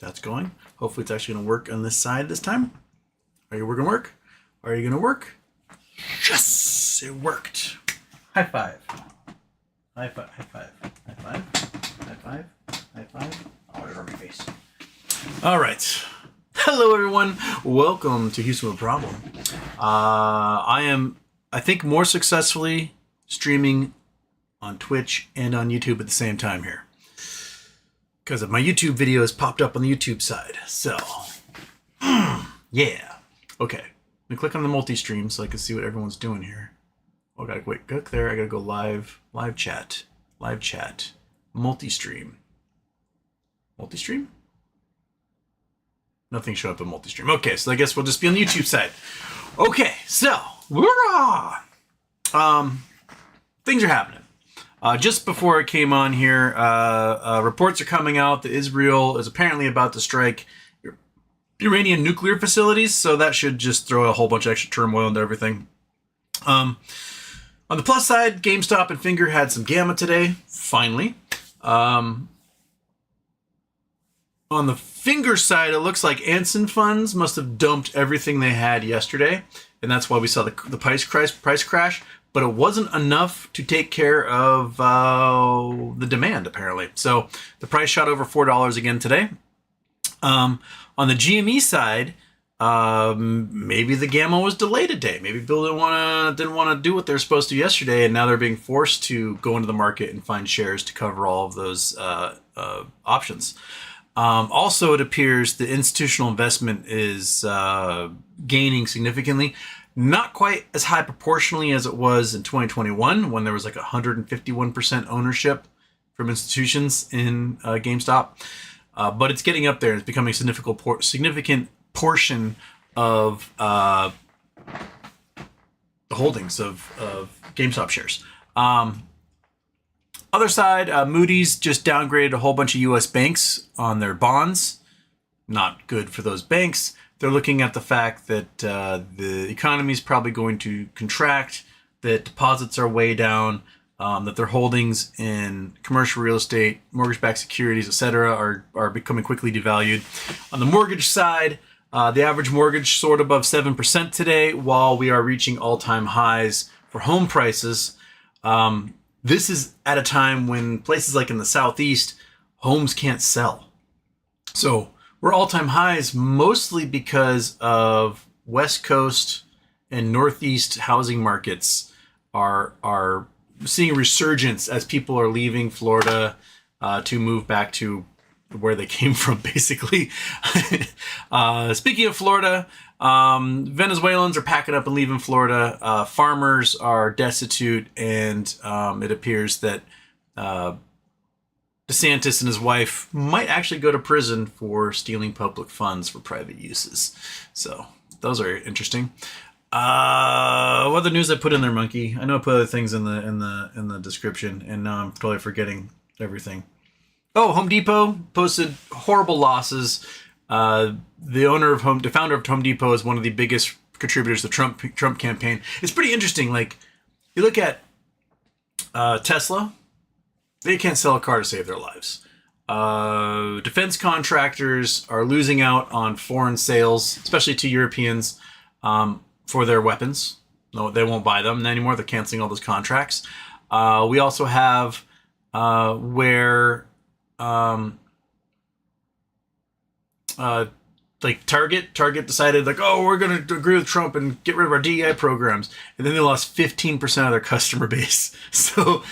That's going. Hopefully it's actually going to work on this side this time. Are you working work? Are you going to work? Yes, it worked. High five. High five. High five. High five. High five. High five. Oh, it's on my face. All right. Hello, everyone. Welcome to Houston with a Problem. I am, I think, more successfully streaming on Twitch and on YouTube at the same time here, because my YouTube video has popped up on the YouTube side. So, yeah. Okay. Let me click on the multi-stream so I can see what everyone's doing here. Oh, I gotta wait. Click there. I gotta go live chat, multi-stream. Multi-stream? Nothing showed up in multi-stream. Okay, so I guess we'll just be on the YouTube side. Okay, so, things are happening. Just before I came on here, reports are coming out that Israel is apparently about to strike Iranian nuclear facilities, so that should just throw a whole bunch of extra turmoil into everything. On the plus side, GameStop and Finger had some gamma today, finally. On the Finger side, it looks like Anson funds must have dumped everything they had yesterday, and that's why we saw the price crash. But it wasn't enough to take care of the demand, apparently. So the price shot over $4 again today. On the GME side, maybe the gamma was delayed a day. Maybe people didn't want to do what they're supposed to yesterday, and now they're being forced to go into the market and find shares to cover all of those options. Also, it appears the institutional investment is gaining significantly. Not quite as high proportionally as it was in 2021, when there was like 151% ownership from institutions in GameStop. But it's getting up there. It's becoming a significant portion of the holdings of GameStop shares. Other side, Moodys just downgraded a whole bunch of U.S. banks on their bonds. Not good for those banks. They're looking at the fact that the economy is probably going to contract, that deposits are way down, that their holdings in commercial real estate, mortgage-backed securities, etc., are becoming quickly devalued. On the mortgage side, the average mortgage soared above 7% today, while we are reaching all-time highs for home prices. This is at a time when places like in the Southeast, homes can't sell. So we're all-time highs mostly because of West Coast and Northeast housing markets are seeing a resurgence as people are leaving Florida to move back to where they came from, basically. Speaking of Florida, Venezuelans are packing up and leaving Florida. Farmers are destitute, and it appears that DeSantis and his wife might actually go to prison for stealing public funds for private uses. So those are interesting. What other news I put in there, Monkey? I know I put other things in the description, and now I'm totally forgetting everything. Oh, Home Depot posted horrible losses. The founder of Home Depot is one of the biggest contributors to the Trump campaign. It's pretty interesting. Like, you look at Tesla. They can't sell a car to save their lives. Defense contractors are losing out on foreign sales, especially to Europeans, for their weapons. No, they won't buy them anymore. They're canceling all those contracts. We also have where like Target decided, like, oh, we're going to agree with Trump and get rid of our DEI programs. And then they lost 15% of their customer base. So,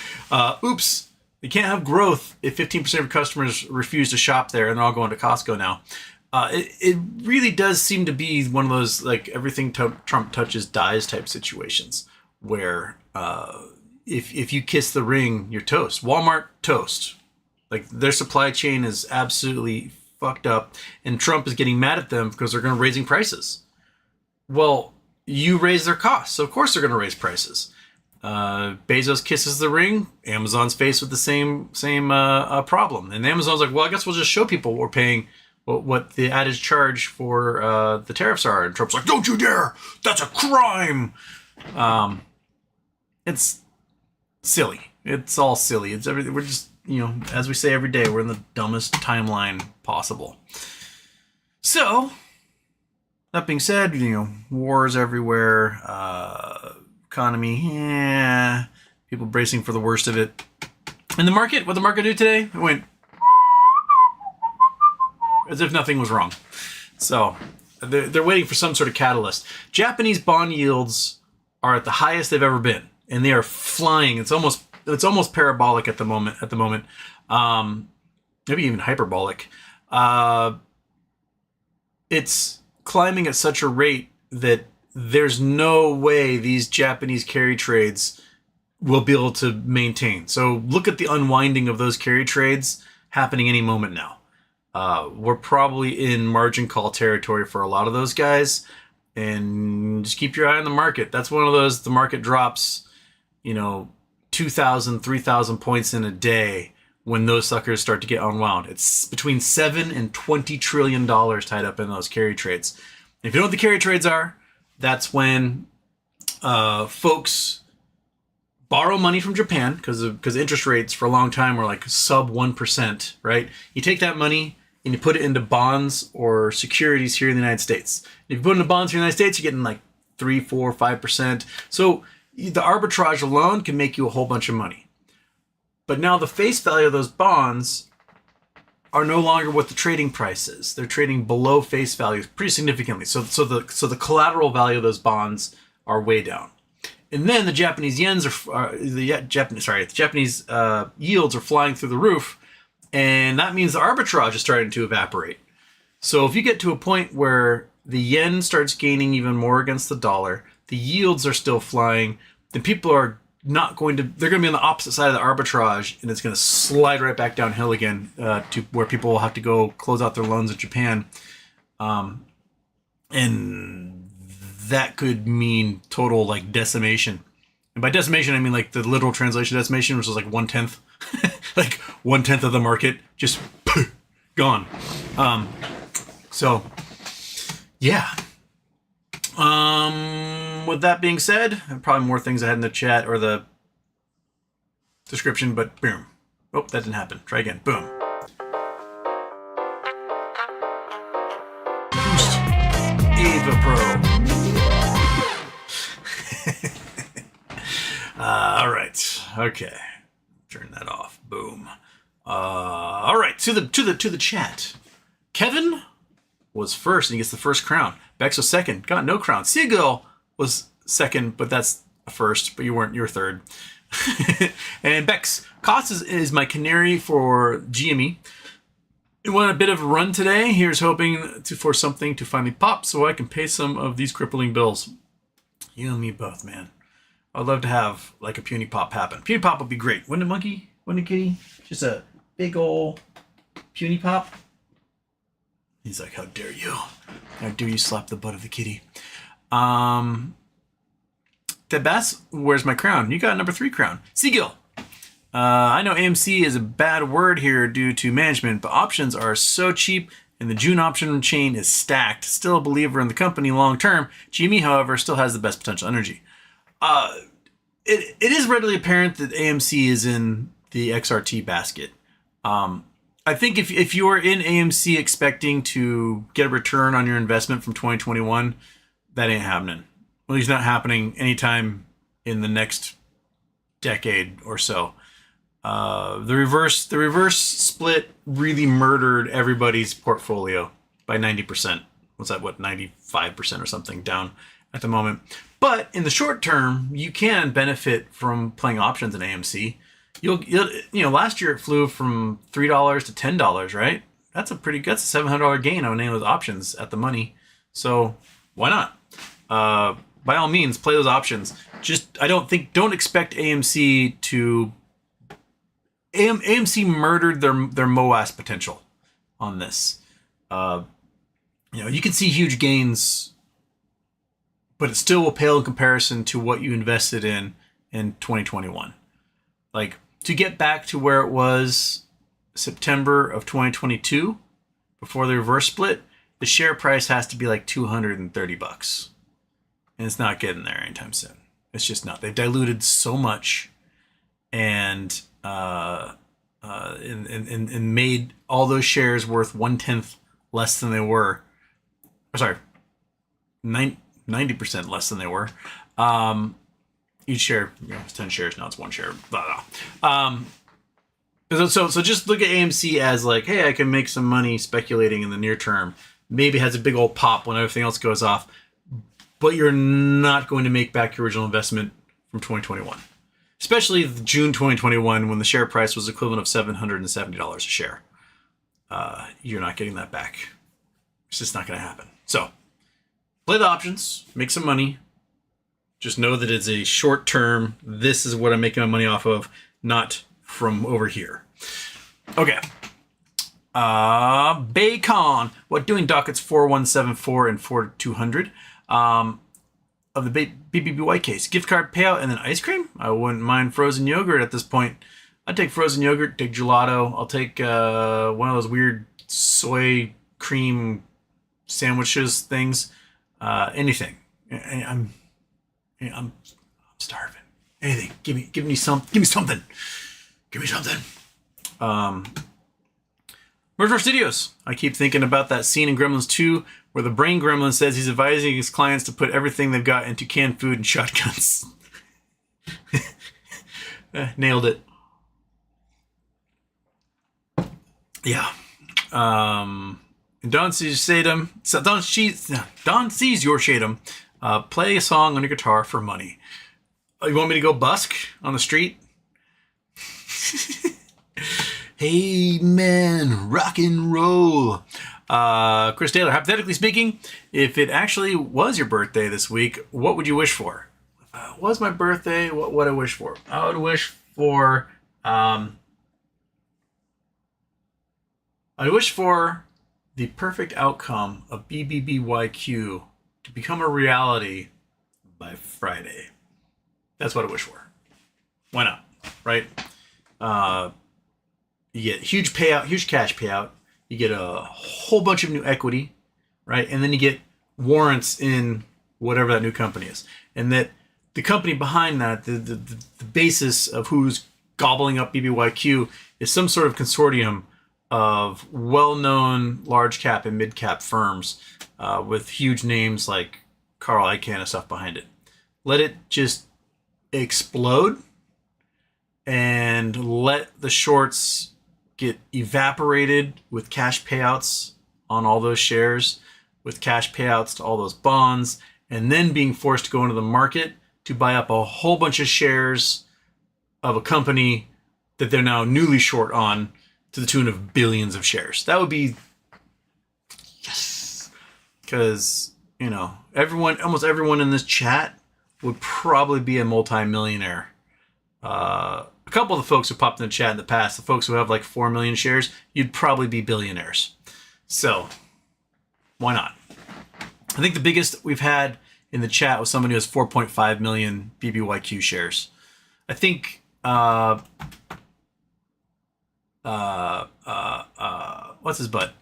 oops. You can't have growth if 15% of customers refuse to shop there and they're all going to Costco now. It really does seem to be one of those, like, everything Trump touches dies type situations where if you kiss the ring, you're toast. Walmart, toast. Like, their supply chain is absolutely fucked up, and Trump is getting mad at them because they're going to raising prices. Well, you raise their costs, so of course they're going to raise prices. Bezos kisses the ring. Amazon's faced with the same problem, and Amazon's like, well, I guess we'll just show people what we're paying, what the added charge for the tariffs are. And Trump's like, don't you dare! That's a crime. It's silly. It's all silly. It's everything. We're just, as we say every day, we're in the dumbest timeline possible. So, that being said, wars everywhere, economy, people bracing for the worst of it. And the market, what the market did today, it went as if nothing was wrong. So, they're waiting for some sort of catalyst. Japanese bond yields are at the highest they've ever been, and they are flying. It's almost parabolic at the moment. Maybe even hyperbolic. It's climbing at such a rate that there's no way these Japanese carry trades will be able to maintain. So look at the unwinding of those carry trades happening any moment now. We're probably in margin call territory for a lot of those guys, and just keep your eye on the market. That's one of those, the market drops, 2,000, 3,000 points in a day when those suckers start to get unwound. It's between $7 and $20 trillion tied up in those carry trades. If you know what the carry trades are, that's when folks borrow money from Japan because interest rates for a long time were like sub 1%, right? You take that money and you put it into bonds or securities here in the United States. If you put it into bonds here in the United States, you're getting like 3, 4, 5%. So the arbitrage alone can make you a whole bunch of money. But now the face value of those bonds are no longer what the trading price is. They're trading below face value pretty significantly. So the collateral value of those bonds are way down. And then the Japanese Japanese yields are flying through the roof, and that means the arbitrage is starting to evaporate. So if you get to a point where the yen starts gaining even more against the dollar, the yields are still flying, then people are they're going to be on the opposite side of the arbitrage, and it's going to slide right back downhill again to where people will have to go close out their loans in Japan. And that could mean total like decimation. And by decimation, I mean like the literal translation decimation, which is like 1/10, like 1/10 of the market just gone. So yeah. With that being said, probably more things I had in the chat or the description, but boom. Oh, that didn't happen. Try again. Boom. Boost. Ava Pro. All right. Okay. Turn that off. Boom. All right. To the chat. Kevin was first, and he gets the first crown. Bex was second, got no crown. Seagull was second, but that's a first, but you weren't, you were third. And Bex, Cost is my canary for GME. We went a bit of a run today. Here's hoping for something to finally pop so I can pay some of these crippling bills. You and me both, man. I'd love to have like a puny pop happen. Puny pop would be great. Wouldn't it, monkey? Wouldn't it, kitty? Just a big ol' puny pop. He's like, how dare you? How dare you slap the butt of the kitty? Dead Bass, where's my crown? You got number 3 crown. Seagill. I know AMC is a bad word here due to management, but options are so cheap and the June option chain is stacked. Still a believer in the company long term. GME, however, still has the best potential energy. It is readily apparent that AMC is in the XRT basket. I think if you're in AMC expecting to get a return on your investment from 2021, that ain't happening. Well, it's not happening anytime in the next decade or so. The reverse split really murdered everybody's portfolio by 90%. What's that? 95% or something down at the moment. But in the short term, you can benefit from playing options in AMC. You'll last year it flew from $3 to $10, right? That's a $700 gain on any of those options at the money. So why not? By all means, play those options. Don't expect AMC to. AMC murdered their MOAS potential on this. You can see huge gains, but it still will pale in comparison to what you invested in 2021. Like, to get back to where it was September of 2022, before the reverse split, the share price has to be like $230. And it's not getting there anytime soon. It's just not. They've diluted so much and made all those shares worth 1/10 less than they were or sorry, 90% less than they were. Each share, it's 10 shares, now it's 1 share. Blah, blah. So just look at AMC as like, hey, I can make some money speculating in the near term. Maybe it has a big old pop when everything else goes off, but you're not going to make back your original investment from 2021. Especially June 2021, when the share price was equivalent of $770 a share. You're not getting that back. It's just not going to happen. So, play the options, make some money. Just know that it's a short term. This is what I'm making my money off of, not from over here. Okay. Baycon. What doing dockets 4174 and 4200 of the BBBY case? Gift card payout and then ice cream? I wouldn't mind frozen yogurt at this point. I'd take frozen yogurt, take gelato. I'll take one of those weird soy cream sandwiches things. Anything. I'm starving. Anything. Give me something. Give me something. Merger Studios. I keep thinking about that scene in Gremlins 2 where the brain gremlin says he's advising his clients to put everything they've got into canned food and shotguns. Nailed it. Yeah. Don sees Shatum. Don sees your Shatum. Play a song on your guitar for money. Oh, you want me to go busk on the street? Hey man, rock and roll. Chris Taylor, hypothetically speaking, if it actually was your birthday this week, what would you wish for? If it was my birthday, what would I wish for? I would wish for the perfect outcome of BBBYQ to become a reality by Friday. That's what I wish for. Why not? Right? You get huge payout, huge cash payout. You get a whole bunch of new equity, right? And then you get warrants in whatever that new company is. And that the company behind that, the basis of who's gobbling up BBYQ is some sort of consortium of well-known large cap and mid cap firms with huge names like Carl Icahn and stuff behind it. Let it just explode and let the shorts get evaporated with cash payouts on all those shares, with cash payouts to all those bonds, and then being forced to go into the market to buy up a whole bunch of shares of a company that they're now newly short on to the tune of billions of shares. That would be yes. Because, almost everyone in this chat would probably be a multi-millionaire. A couple of the folks who popped in the chat in the past, the folks who have like 4 million shares, you'd probably be billionaires. So, why not? I think the biggest we've had in the chat was somebody who has 4.5 million BBYQ shares. I think, what's his butt?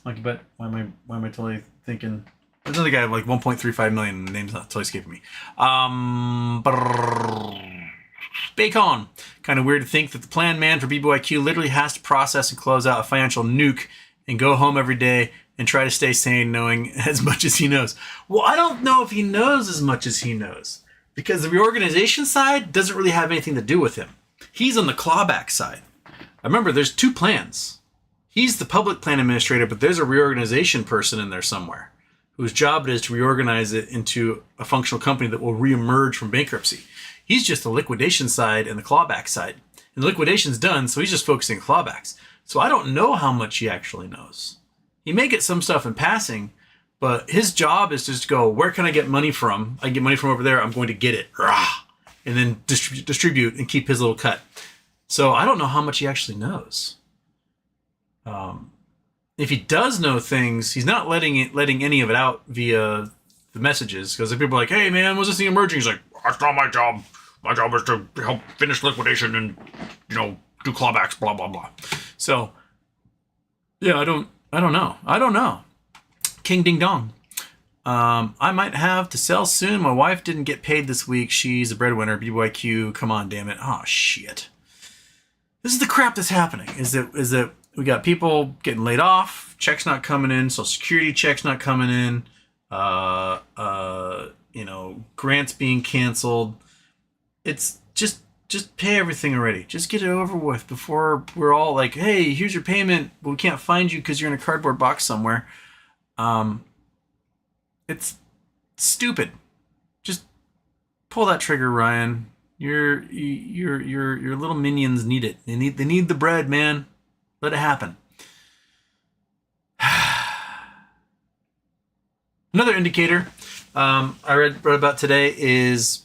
Monkey butt? Why am I totally thinking? There's another guy with like 1.35 million. The name's not totally escaping me. Bacon. Kind of weird to think that the plan man for BBYQ literally has to process and close out a financial nuke and go home every day and try to stay sane knowing as much as he knows. Well, I don't know if he knows as much as he knows because the reorganization side doesn't really have anything to do with him. He's on the clawback side. Remember, there's two plans. He's the public plan administrator, but there's a reorganization person in there somewhere whose job it is to reorganize it into a functional company that will reemerge from bankruptcy. He's just the liquidation side and the clawback side. And the liquidation's done, so he's just focusing on clawbacks. So I don't know how much he actually knows. He may get some stuff in passing, but his job is just to go, where can I get money from? I can get money from over there, I'm going to get it. And then distribute and keep his little cut. So I don't know how much he actually knows. If he does know things, he's not letting any of it out via the messages. Because if people are like, hey man, what's this thing emerging? He's like, that's not my job. My job is to help finish liquidation and, do clawbacks, blah, blah, blah. So, yeah, I don't know. King Ding Dong. I might have to sell soon. My wife didn't get paid this week. She's a breadwinner. BYQ. Come on, damn it. Oh, shit. This is the crap that's happening. Is that we got people getting laid off, checks not coming in, Social Security checks not coming in, grants being canceled. It's just pay everything already. Just get it over with before we're all like, hey, here's your payment, but we can't find you because you're in a cardboard box somewhere. It's stupid. Just pull that trigger, Ryan. Your little minions need it. They need the bread, man. Let it happen. Another indicator I read about today is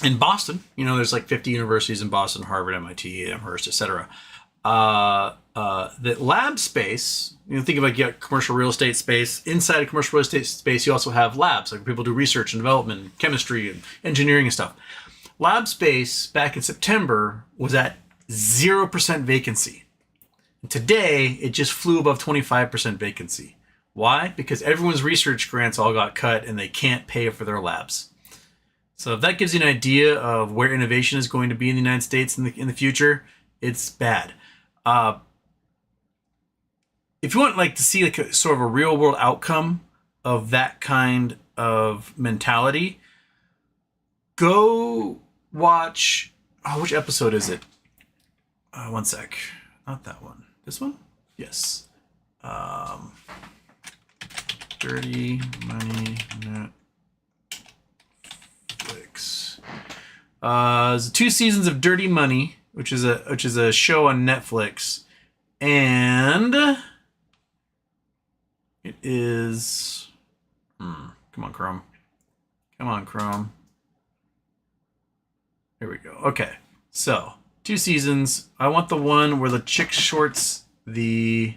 in Boston. There's like 50 universities in Boston: Harvard, MIT, Amherst, etc. That lab space, think of like commercial real estate space. Inside of commercial real estate space, you also have labs, like people do research and development, chemistry and engineering and stuff. Lab space back in September was at 0% vacancy. And today, it just flew above 25% vacancy. Why? Because everyone's research grants all got cut and they can't pay for their labs. So if that gives you an idea of where innovation is going to be in the United States in the future, it's bad. If you want to see a sort of a real world outcome of that kind of mentality, go watch. Which episode is it? One sec. Not that one. This one? Yes. Dirty Money Netflix. There's 2 seasons of Dirty Money, which is a show on Netflix, and it is. Come on, Chrome. Here we go. Okay, so 2 seasons. I want the one where the chick shorts the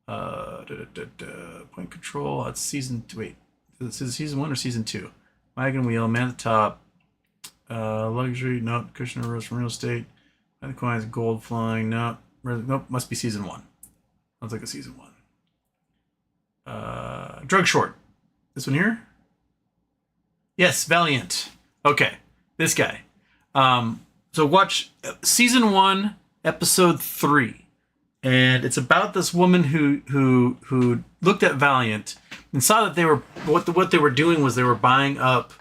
point control. That's season 2. Wait, is it season 1 or season 2? Wagon wheel, man at the top. Luxury, no. Kushner rose from real estate. The coins, gold flying, no. Nope, must be season 1. Sounds like a season 1. Drug short. This one here? Yes, Valiant. Okay, this guy. So watch season 1, episode 3. And it's about this woman who looked at Valiant and saw that what they were doing was they were buying up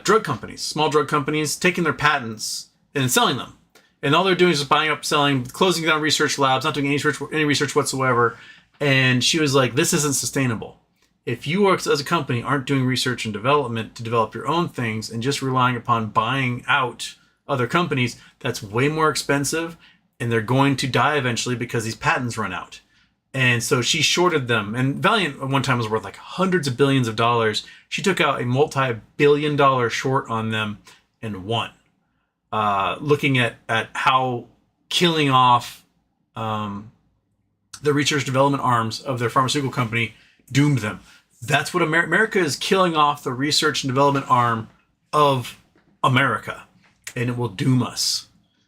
drug companies, small drug companies, taking their patents and selling them. And all they're doing is just buying up, selling, closing down research labs, not doing any research whatsoever. And she was like, this isn't sustainable. If you as a company aren't doing research and development to develop your own things and just relying upon buying out other companies, that's way more expensive. And they're going to die eventually because these patents run out. And so she shorted them. And Valiant at one time was worth like hundreds of billions of dollars. She took out a multi-billion-dollar short on them and won. Looking at how killing off the research development arms of their pharmaceutical company doomed them. That's what America is, killing off the research and development arm of America. And it will doom us.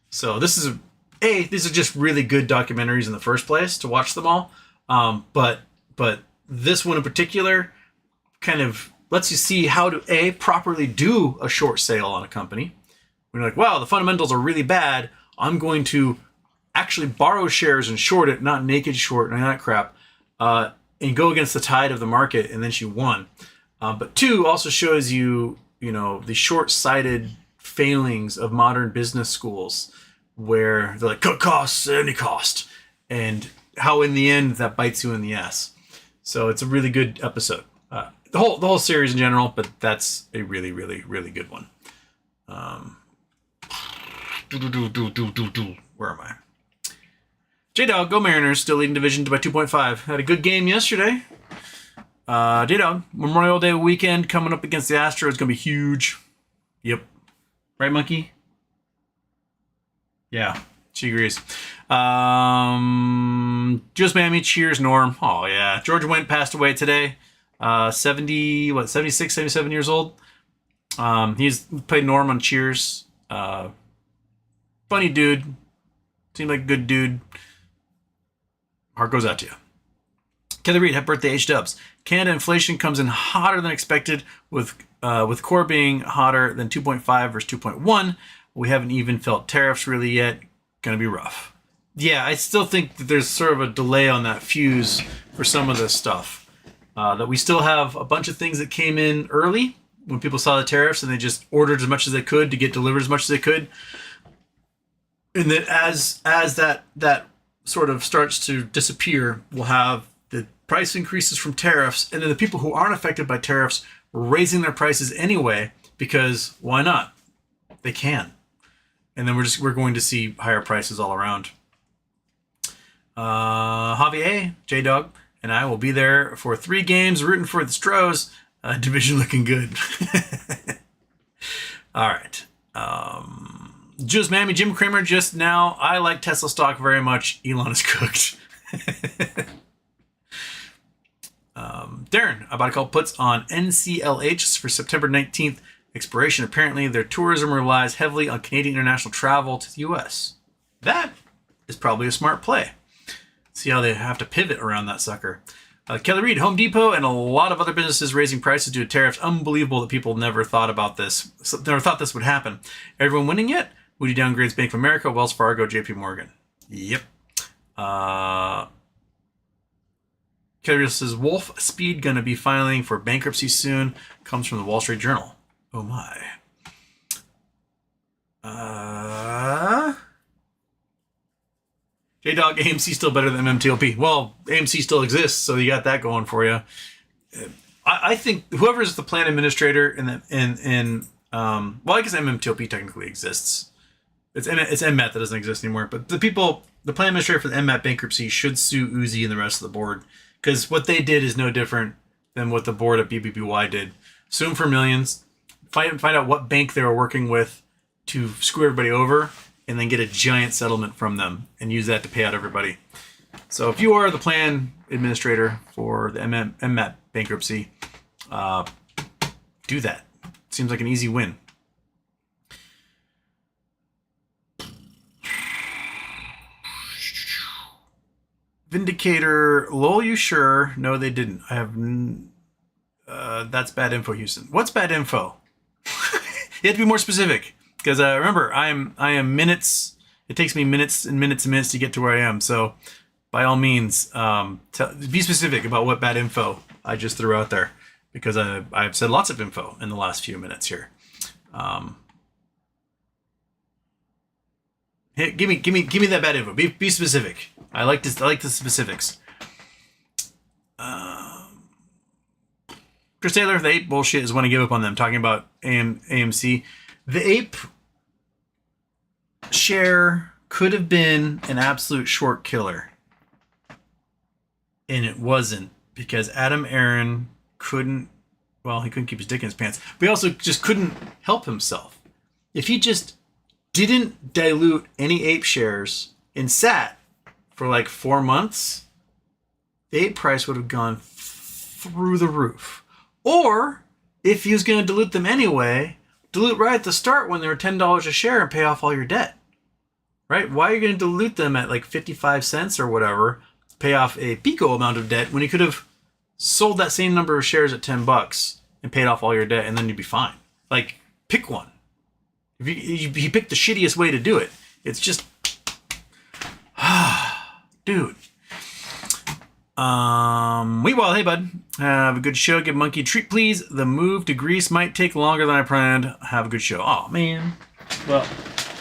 So this is these are just really good documentaries in the first place to watch them all. But this one in particular kind of lets you see how to properly do a short sale on a company. When you're like, wow, the fundamentals are really bad. I'm going to actually borrow shares and short it, not naked short and that crap, and go against the tide of the market. And then she won. But 2 also shows you, the short-sighted failings of modern business schools, where they're like, cut costs at any cost, and how in the end that bites you in the ass. So it's a really good episode. The whole series in general, but that's a really, really, really good one. Where am I? J-Dog, go Mariners, still leading division by 2.5. Had a good game yesterday. J-Dog, Memorial Day weekend coming up against the Astros. It's going to be huge. Yep. Right, Monkey? Yeah, she agrees. Just Mammy, cheers, Norm. Oh, yeah. George Wendt passed away today. 76, 77 years old. He's played Norm on Cheers. Funny dude. Seemed like a good dude. Heart goes out to you. Kelly Reed, happy birthday, H-dubs. Canada inflation comes in hotter than expected, with core being hotter than 2.5 versus 2.1. We haven't even felt tariffs really yet. Gonna be rough. yeah, I still think that there's sort of a delay on that fuse for some of this stuff. That we still have a bunch of things that came in early when people saw the tariffs and they just ordered as much as they could to get delivered as much as they could. And that as that sort of starts to disappear, we'll have the price increases from tariffs, and then the people who aren't affected by tariffs raising their prices anyway, because why not? They can. And then we're going to see higher prices all around. Javier, J-Dog, and I will be there for 3 games rooting for the Stros. Division looking good. All right. Jules Mammy, Jim Cramer just now. I like Tesla stock very much. Elon is cooked. Darren, I bought a couple puts on NCLH for September 19th expiration. Apparently, their tourism relies heavily on Canadian international travel to the U.S. That is probably a smart play. See how they have to pivot around that sucker. Kelly Reed, Home Depot, and a lot of other businesses raising prices due to tariffs. Unbelievable that people never thought about this. Never thought this would happen. Everyone winning yet? Moody downgrades Bank of America, Wells Fargo, JP Morgan. Yep. Kelly Reed says, Wolf Speed going to be filing for bankruptcy soon. Comes from the Wall Street Journal. Oh my. J-Dog, AMC still better than MMTLP. Well, AMC still exists, so you got that going for you. I think whoever is the plan administrator well, I guess MMTLP technically exists. It's MMAT that doesn't exist anymore. But the plan administrator for the MMAT bankruptcy should sue Uzi and the rest of the board, because what they did is no different than what the board at BBBY did. Sue them for millions, find out what bank they were working with to screw everybody over, and then get a giant settlement from them and use that to pay out everybody. So if you are the plan administrator for the MMAT bankruptcy, do that. Seems like an easy win. Vindicator, lol, you sure? No, they didn't. I have... that's bad info, Houston. What's bad info? You have to be more specific. Because remember, I am minutes. It takes me minutes and minutes and minutes to get to where I am. So, by all means, be specific about what bad info I just threw out there, because I've said lots of info in the last few minutes here. Hey, give me that bad info. Be specific. I like this. I like the specifics. Chris Taylor, the ape bullshit is when I give up on them. Talking about AMC. The ape share could have been an absolute short killer. And it wasn't, because Adam Aaron couldn't keep his dick in his pants. But he also just couldn't help himself. If he just didn't dilute any ape shares and sat for like 4 months, the ape price would have gone through the roof. Or if he was going to dilute them anyway, dilute right at the start when they were $10 a share and pay off all your debt. Right? Why are you going to dilute them at like 55 cents or whatever, pay off a pico amount of debt, when you could have sold that same number of shares at $10 and paid off all your debt, and then you'd be fine? Like, pick one. If you pick the shittiest way to do it. It's just... dude. Weewild, hey bud. Have a good show. Give Monkey a treat, please. The move to Greece might take longer than I planned. Have a good show. Oh man. Well,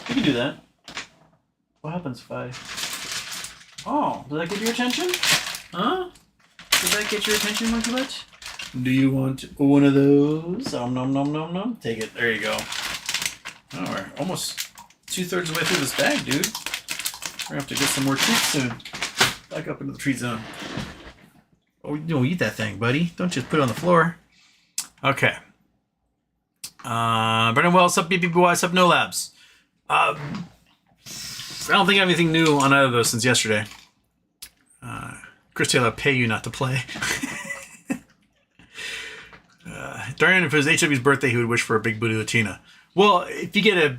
you can do that. What happens if I... Oh, did that get your attention? Huh? Did that get your attention, Monkey Butt? Do you want one of those? Nom nom nom nom nom. Take it. There you go. Oh, we're almost 2/3 of the way through this bag, dude. We're gonna have to get some more treats soon. Back up into the treat zone. Oh, you don't eat that thing, buddy. Don't just put it on the floor. Okay. Brendan Wells, sub BBBY, sub No Labs. I don't think I have anything new on either of those since yesterday. Chris Taylor, pay you not to play. Darian, if it was HW's birthday, he would wish for a big booty Latina. Well, if you get a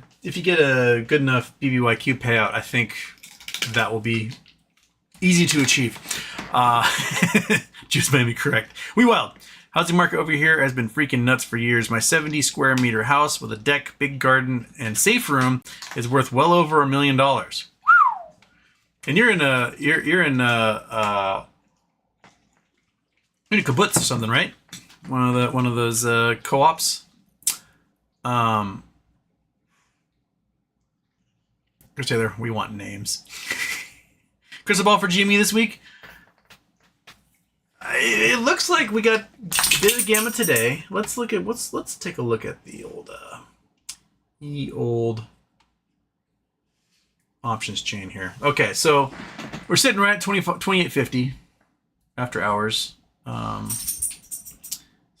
good enough BBYQ payout, I think that will be easy to achieve. Just made me correct. We wild. Housing market over here has been freaking nuts for years. My 70 square meter house with a deck, big garden, and safe room is worth well over $1 million. And you're in kibbutz or something, right? One of those co-ops. Chris Taylor, we want names. Crystal ball for GME this week. It looks like we got a bit of gamma today. Let's take a look at the old options chain here. Okay, so we're sitting right at 28.50 after hours. So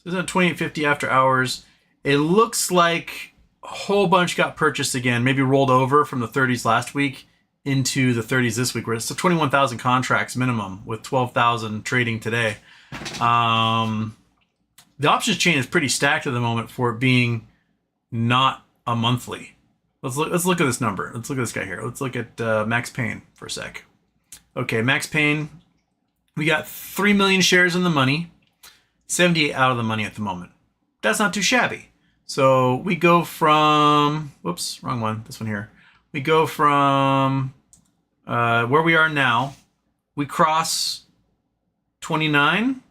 it's at 28.50 after hours. It looks like a whole bunch got purchased again, maybe rolled over from the 30s last week into the 30s this week. Where it's 21,000 contracts minimum with 12,000 trading today. The options chain is pretty stacked at the moment for it being not a monthly. Let's look at this number. Let's look at this guy here. Let's look at Max Payne for a sec. Okay, Max Payne. We got 3 million shares in the money, 78 out of the money at the moment. That's not too shabby. So we go from, whoops, wrong one. This one here. We go from where we are now. We cross 29.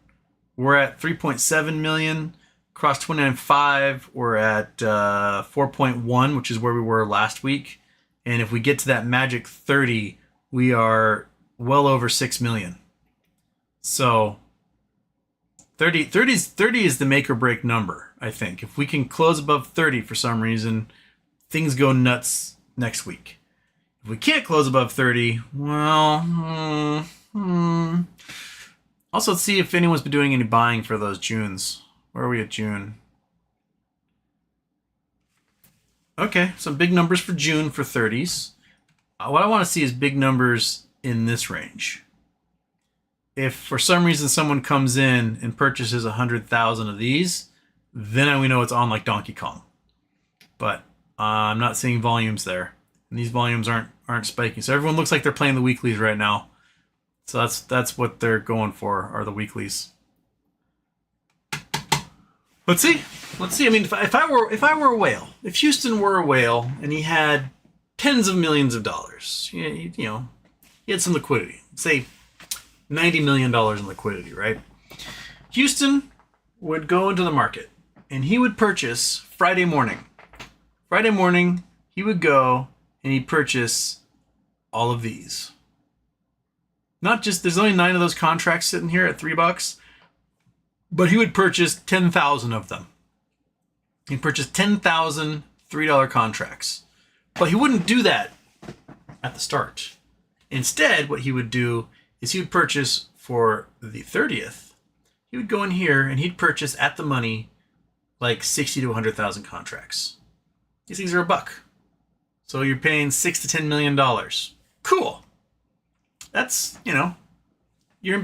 We're at 3.7 million. Cross 29.5. We're at 4.1, which is where we were last week. And if we get to that magic 30, we are well over 6 million. So 30 is the make or break number, I think. If we can close above 30 for some reason, things go nuts next week. If we can't close above 30, well, Also, let's see if anyone's been doing any buying for those Junes. Where are we at June? Okay, some big numbers for June for 30s. What I want to see is big numbers in this range. If for some reason someone comes in and purchases 100,000 of these, then we know it's on like Donkey Kong. But I'm not seeing volumes there, and these volumes aren't spiking. So everyone looks like they're playing the weeklies right now. So that's what they're going for, are the weeklies. Let's see. I mean, if I were a whale, if Houston were a whale and he had tens of millions of dollars, you know, he had some liquidity, say $90 million in liquidity, right? Houston would go into the market and he would purchase Friday morning. Friday morning, he would go and he'd purchase all of these. Not just, there's only 9 of those contracts sitting here at $3, but he would purchase 10,000 of them. He'd purchase 10,000 $3 contracts. But he wouldn't do that at the start. Instead, what he would do is he would purchase for the 30th. He would go in here and he'd purchase at the money like 60 to 100,000 contracts. These things are $1. So you're paying $6 to $10 million. Cool. That's, you know, you're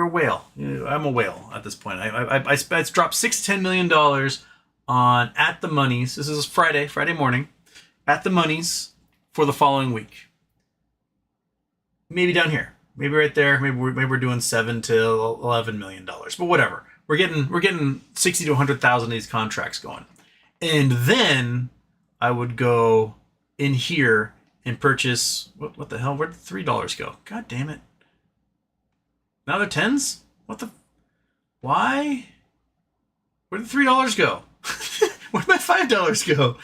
a whale. I'm a whale at this point. I dropped $6 to $10 million on at the monies. This is Friday morning. At the monies for the following week. Maybe down here. Maybe right there. Maybe we're doing $7 to $11 million. But whatever. We're getting 60 to 100,000 of these contracts going. And then I would go in here and purchase, what the hell? Where'd the $3 go? God damn it. Now they're 10s? What the? Why? Where'd the $3 go? Where'd my $5 go?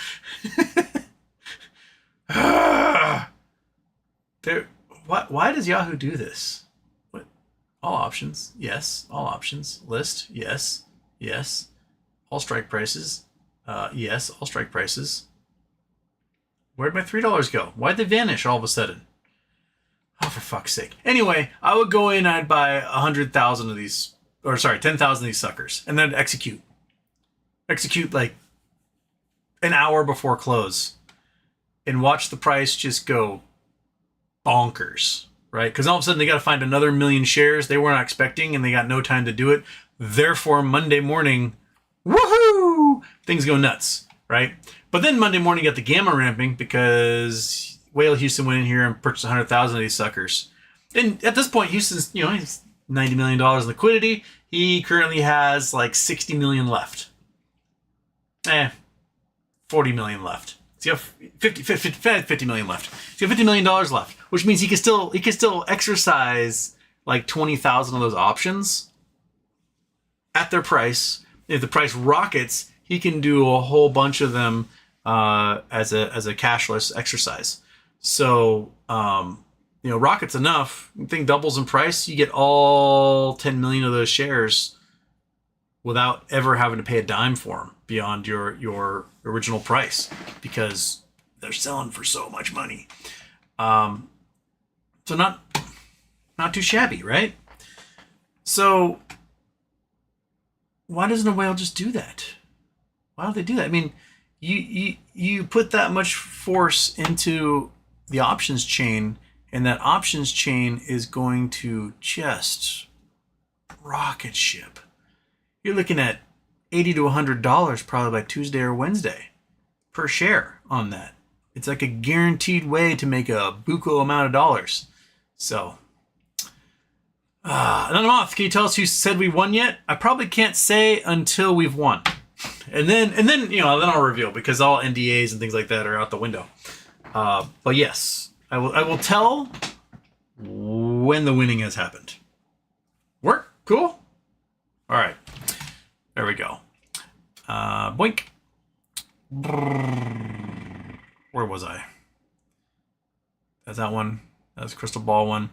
Why does Yahoo do this? What? All options? Yes. All options. List? Yes. Yes. All strike prices? Yes. All strike prices. Where'd my $3 go? Why'd they vanish all of a sudden? Oh, for fuck's sake. Anyway, I would go in, I'd buy 100,000 of these, 10,000 of these suckers, and then execute. Execute like an hour before close. And watch the price just go bonkers, right? Because all of a sudden they got to find another million shares they weren't expecting, and they got no time to do it. Therefore, Monday morning, woohoo! Things go nuts, right? But then Monday morning got the gamma ramping because Whale Houston went in here and purchased 100,000 of these suckers. And at this point, Houston's, he's $90 million in liquidity. He currently has like 60 million left. 40 million left. He's got 50 million left. He's got $50 million left, which means he can still exercise like 20,000 of those options at their price. If the price rockets, he can do a whole bunch of them as a cashless exercise. So rockets enough. The thing doubles in price. You get all 10 million of those shares without ever having to pay a dime for them beyond your original price, because they're selling for so much money. So not too shabby, right? So why doesn't a whale just do that? Why don't they do that? I mean, you put that much force into the options chain, and that options chain is going to just rocket ship. You're looking at $80 to $100 probably by Tuesday or Wednesday per share on that. It's like a guaranteed way to make a buku amount of dollars. So, Anonymous, can you tell us who said we won yet? I probably can't say until we've won. And then then I'll reveal, because all NDAs and things like that are out the window. But yes, I will tell when the winning has happened. Work? Cool? All right. There we go. Boink. Where was I? That's that one. That's crystal ball one.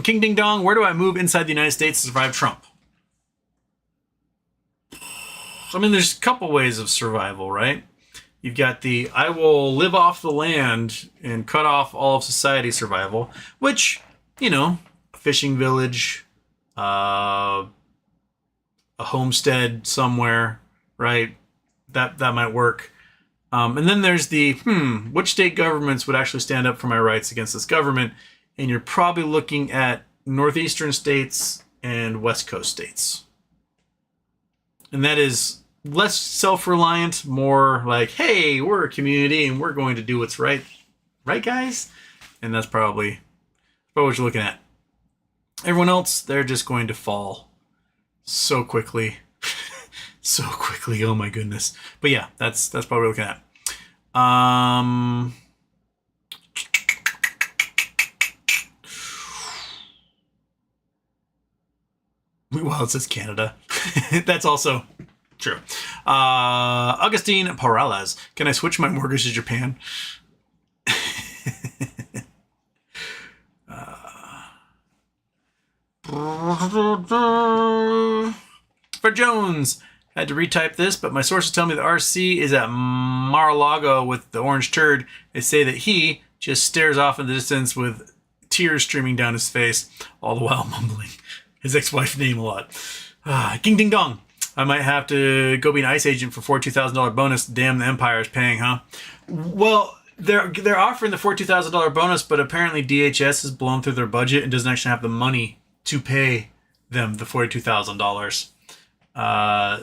King Ding Dong. Where do I move inside the United States to survive Trump? So, I mean, there's a couple ways of survival, right? You've got the I will live off the land and cut off all of society survival, which, a fishing village, a homestead somewhere, right? That might work. And then there's the, which state governments would actually stand up for my rights against this government? And you're probably looking at northeastern states and west coast states. And that is less self-reliant, more like, hey, we're a community and we're going to do what's right. Right, guys? And that's probably what you're looking at. Everyone else, they're just going to fall so quickly. So quickly, oh my goodness. But yeah, that's probably what we're looking at. Well, it says Canada. That's also true. Augustine Parales. Can I switch my mortgage to Japan? For Jones. Had to retype this, but my sources tell me the RC is at Mar-a-Lago with the orange turd. They say that he just stares off in the distance with tears streaming down his face, all the while mumbling his ex-wife's name a lot. Ding ding dong. I might have to go be an ICE agent for $42,000 bonus. Damn, the Empire is paying, huh? Well, they're offering the $42,000 bonus, but apparently DHS has blown through their budget and doesn't actually have the money to pay them the $42,000.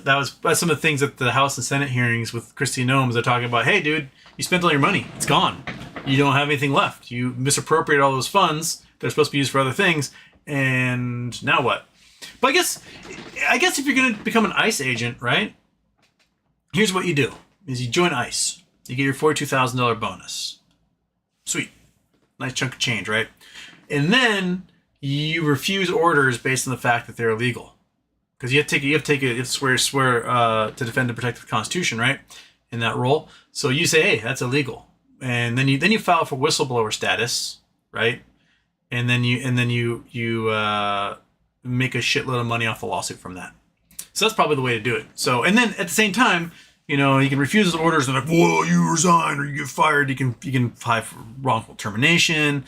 That's some of the things at the House and Senate hearings with Kristi Noem. They're talking about, hey, dude, you spent all your money. It's gone. You don't have anything left. You misappropriated all those funds. They're supposed to be used for other things. And now what? But I guess if you're going to become an ICE agent, right? Here's what you do, is you join ICE. You get your $42,000 bonus. Sweet. Nice chunk of change, right? And then you refuse orders based on the fact that they're illegal. Because you have to swear to defend and protect the Constitution, right? In that role. So you say, hey, that's illegal. And then you file for whistleblower status, right? And then you make a shitload of money off the lawsuit from that. So that's probably the way to do it. So, and then at the same time, you can refuse those orders and like, whoa, you resign or you get fired. You can file for wrongful termination.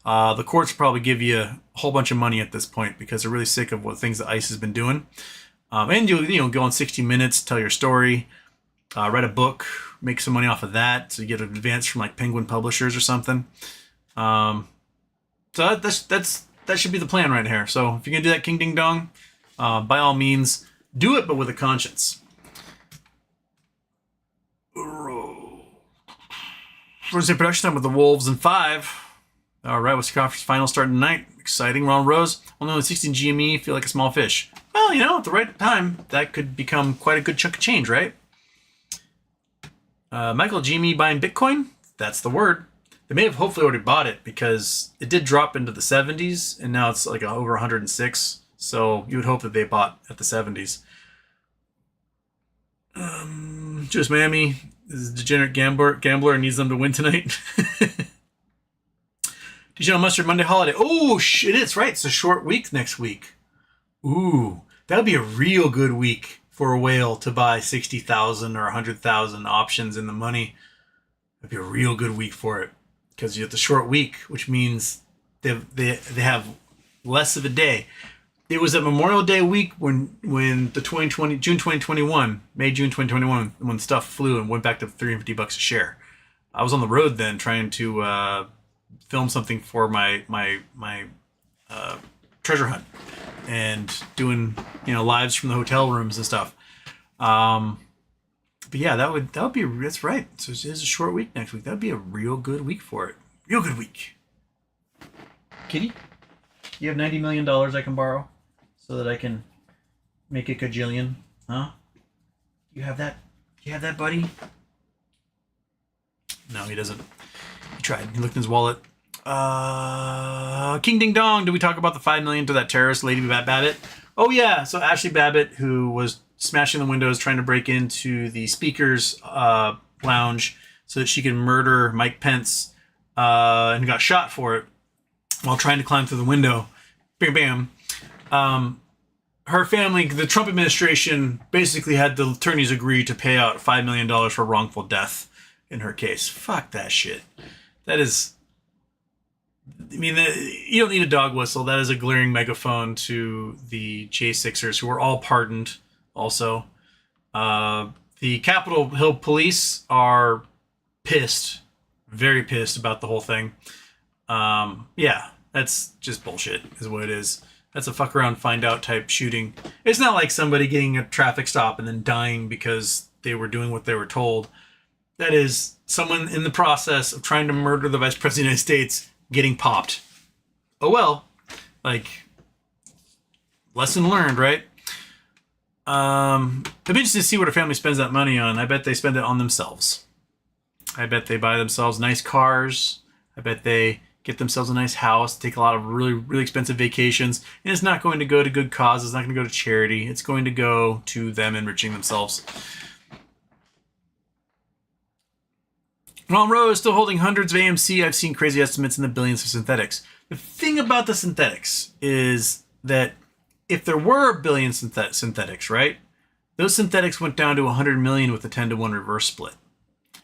The courts probably give you a whole bunch of money at this point because they're really sick of what things that ICE has been doing. And you'll go on 60 Minutes, tell your story, write a book, make some money off of that. So you get an advance from like Penguin Publishers or something. So that should be the plan right here. So if you're gonna do that, King Ding Dong, by all means, do it, but with a conscience. Wednesday production time with the Wolves in 5. All right, what's the conference final starting tonight? Exciting. Ron Rose, only 16 GME, feel like a small fish. Well, at the right time, that could become quite a good chunk of change, right? Michael G. buying Bitcoin? That's the word. They may have hopefully already bought it because it did drop into the 70s and now it's like over 106. So you would hope that they bought at the 70s. Just Miami is a degenerate gambler and needs them to win tonight. Dijon Mustard Monday holiday. Oh, shit, it's right. It's a short week next week. Ooh, that would be a real good week for a whale to buy 60,000 or 100,000 options in the money. That'd be a real good week for it because you have the short week, which means they have less of a day. It was a Memorial Day week when the June 2021, when stuff flew and went back to $350 a share. I was on the road then trying to film something for my treasure hunt and doing lives from the hotel rooms and stuff. But yeah, that would be, that's right. So it is a short week next week. That'd be a real good week for it. Real good week. Kitty, you have $90 million I can borrow so that I can make a gajillion, huh? You have that? You have that, buddy? No, he doesn't. He tried. He looked in his wallet. King Ding Dong. Did we talk about the $5 million to that terrorist lady Babbot? Oh yeah. So Ashley Babbot, who was smashing the windows, trying to break into the speaker's lounge so that she could murder Mike Pence, and got shot for it while trying to climb through the window. Bam, bam. Her family, the Trump administration, basically had the attorneys agree to pay out $5 million for wrongful death in her case. Fuck that shit. That is... I mean, you don't need a dog whistle. That is a glaring megaphone to the J6ers, who were all pardoned also. The Capitol Hill police are pissed, very pissed about the whole thing. Yeah, that's just bullshit is what it is. That's a fuck around, find out type shooting. It's not like somebody getting a traffic stop and then dying because they were doing what they were told. That is someone in the process of trying to murder the Vice President of the United States getting popped. Oh well, like, lesson learned, right? It'd be interesting to see what a family spends that money on. I bet they spend it on themselves. I bet they buy themselves nice cars. I bet they get themselves a nice house, take a lot of really, really expensive vacations, and it's not going to go to good causes. It's not going to go to charity. It's going to go to them enriching themselves. Ron Rowe is still holding hundreds of AMC. I've seen crazy estimates in the billions of synthetics. The thing about the synthetics is that if there were a billion synthetics, right? Those synthetics went down to 100 million with a 10-to-1 reverse split.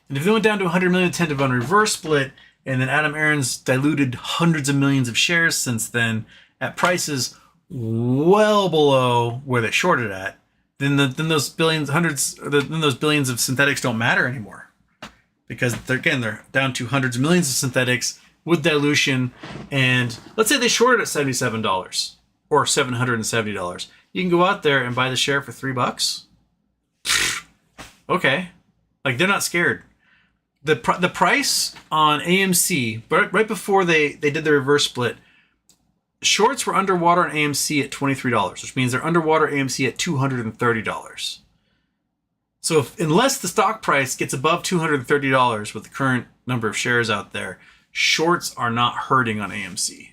And if they went down to 100 million 10-to-1 reverse split, and then Adam Aarons diluted hundreds of millions of shares since then at prices well below where they shorted at, then those billions of synthetics don't matter anymore. Because they're down to hundreds of millions of synthetics with dilution. And let's say they shorted at $77 or $770. You can go out there and buy the share for $3. Okay. Like, they're not scared. The price on AMC, right before they did the reverse split, shorts were underwater on AMC at $23, which means they're underwater AMC at $230. So unless the stock price gets above $230 with the current number of shares out there, shorts are not hurting on AMC.